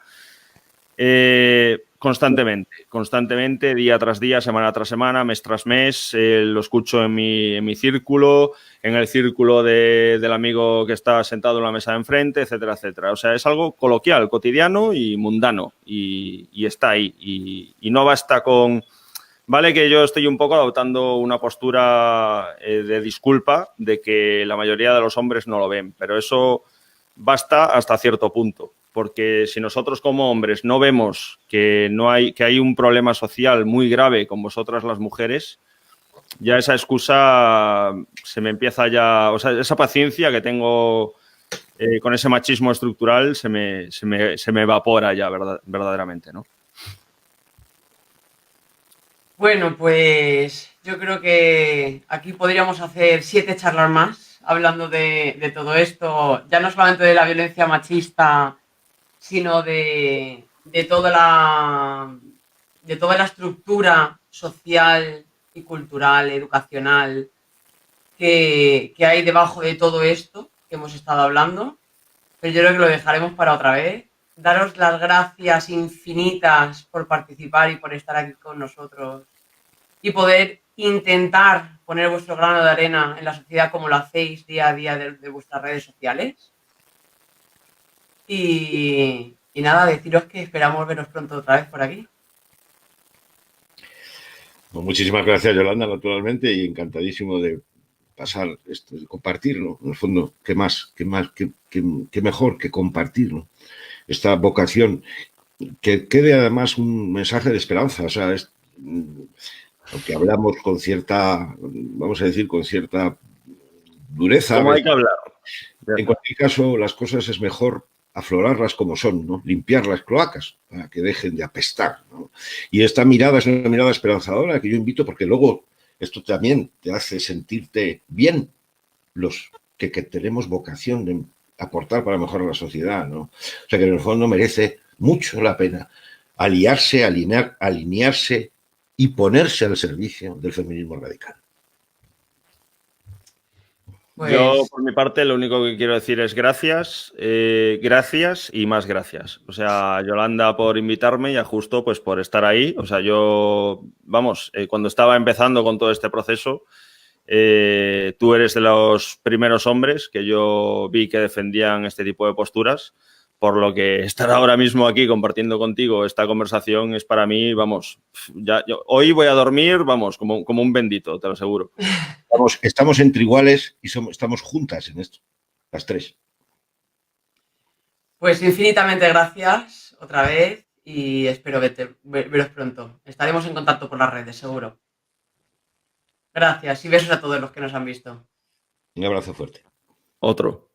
Constantemente, día tras día, semana tras semana, mes tras mes, lo escucho en mi círculo, en el círculo del amigo que está sentado en la mesa de enfrente, etcétera, etcétera. O sea, es algo coloquial, cotidiano y mundano y está ahí. Y no basta con... Vale que yo estoy un poco adoptando una postura de disculpa de que la mayoría de los hombres no lo ven, pero eso basta hasta cierto punto. Porque si nosotros como hombres no vemos que hay un problema social muy grave con vosotras las mujeres, ya esa excusa se me empieza ya... O sea, esa paciencia que tengo con ese machismo estructural se me evapora ya verdaderamente, ¿no? Bueno, pues yo creo que aquí podríamos hacer 7 charlas más hablando de todo esto, ya no solamente de la violencia machista, sino de toda la estructura social y cultural, educacional que hay debajo de todo esto que hemos estado hablando. Pero yo creo que lo dejaremos para otra vez. Daros las gracias infinitas por participar y por estar aquí con nosotros y poder intentar poner vuestro grano de arena en la sociedad como lo hacéis día a día de vuestras redes sociales. Y nada, deciros que esperamos veros pronto otra vez por aquí. Pues muchísimas gracias, Yolanda, naturalmente, y encantadísimo de pasar esto, de compartir, ¿no? En el fondo, ¿qué mejor que compartir, ¿no? Esta vocación, que quede además un mensaje de esperanza, o sea, aunque hablamos con cierta, vamos a decir, con cierta dureza. ¿Cómo hay que hablar? En cualquier caso, las cosas es mejor aflorarlas como son, ¿no? Limpiar las cloacas para que dejen de apestar, ¿no? Y esta mirada es una mirada esperanzadora que yo invito, porque luego esto también te hace sentirte bien, los que tenemos vocación de aportar para mejorar la sociedad, ¿no? O sea que en el fondo merece mucho la pena alinearse y ponerse al servicio del feminismo radical. Pues... Yo, por mi parte, lo único que quiero decir es gracias y más gracias. O sea, Yolanda por invitarme y a Justo pues por estar ahí. O sea, yo, vamos, cuando estaba empezando con todo este proceso, tú eres de los primeros hombres que yo vi que defendían este tipo de posturas, por lo que estar ahora mismo aquí compartiendo contigo esta conversación es para mí, vamos, hoy voy a dormir, vamos, como un bendito, te lo aseguro. Estamos entre iguales y estamos juntas en esto, las tres. Pues infinitamente gracias otra vez y espero veros pronto. Estaremos en contacto por las redes, seguro. Gracias y besos a todos los que nos han visto. Un abrazo fuerte. Otro.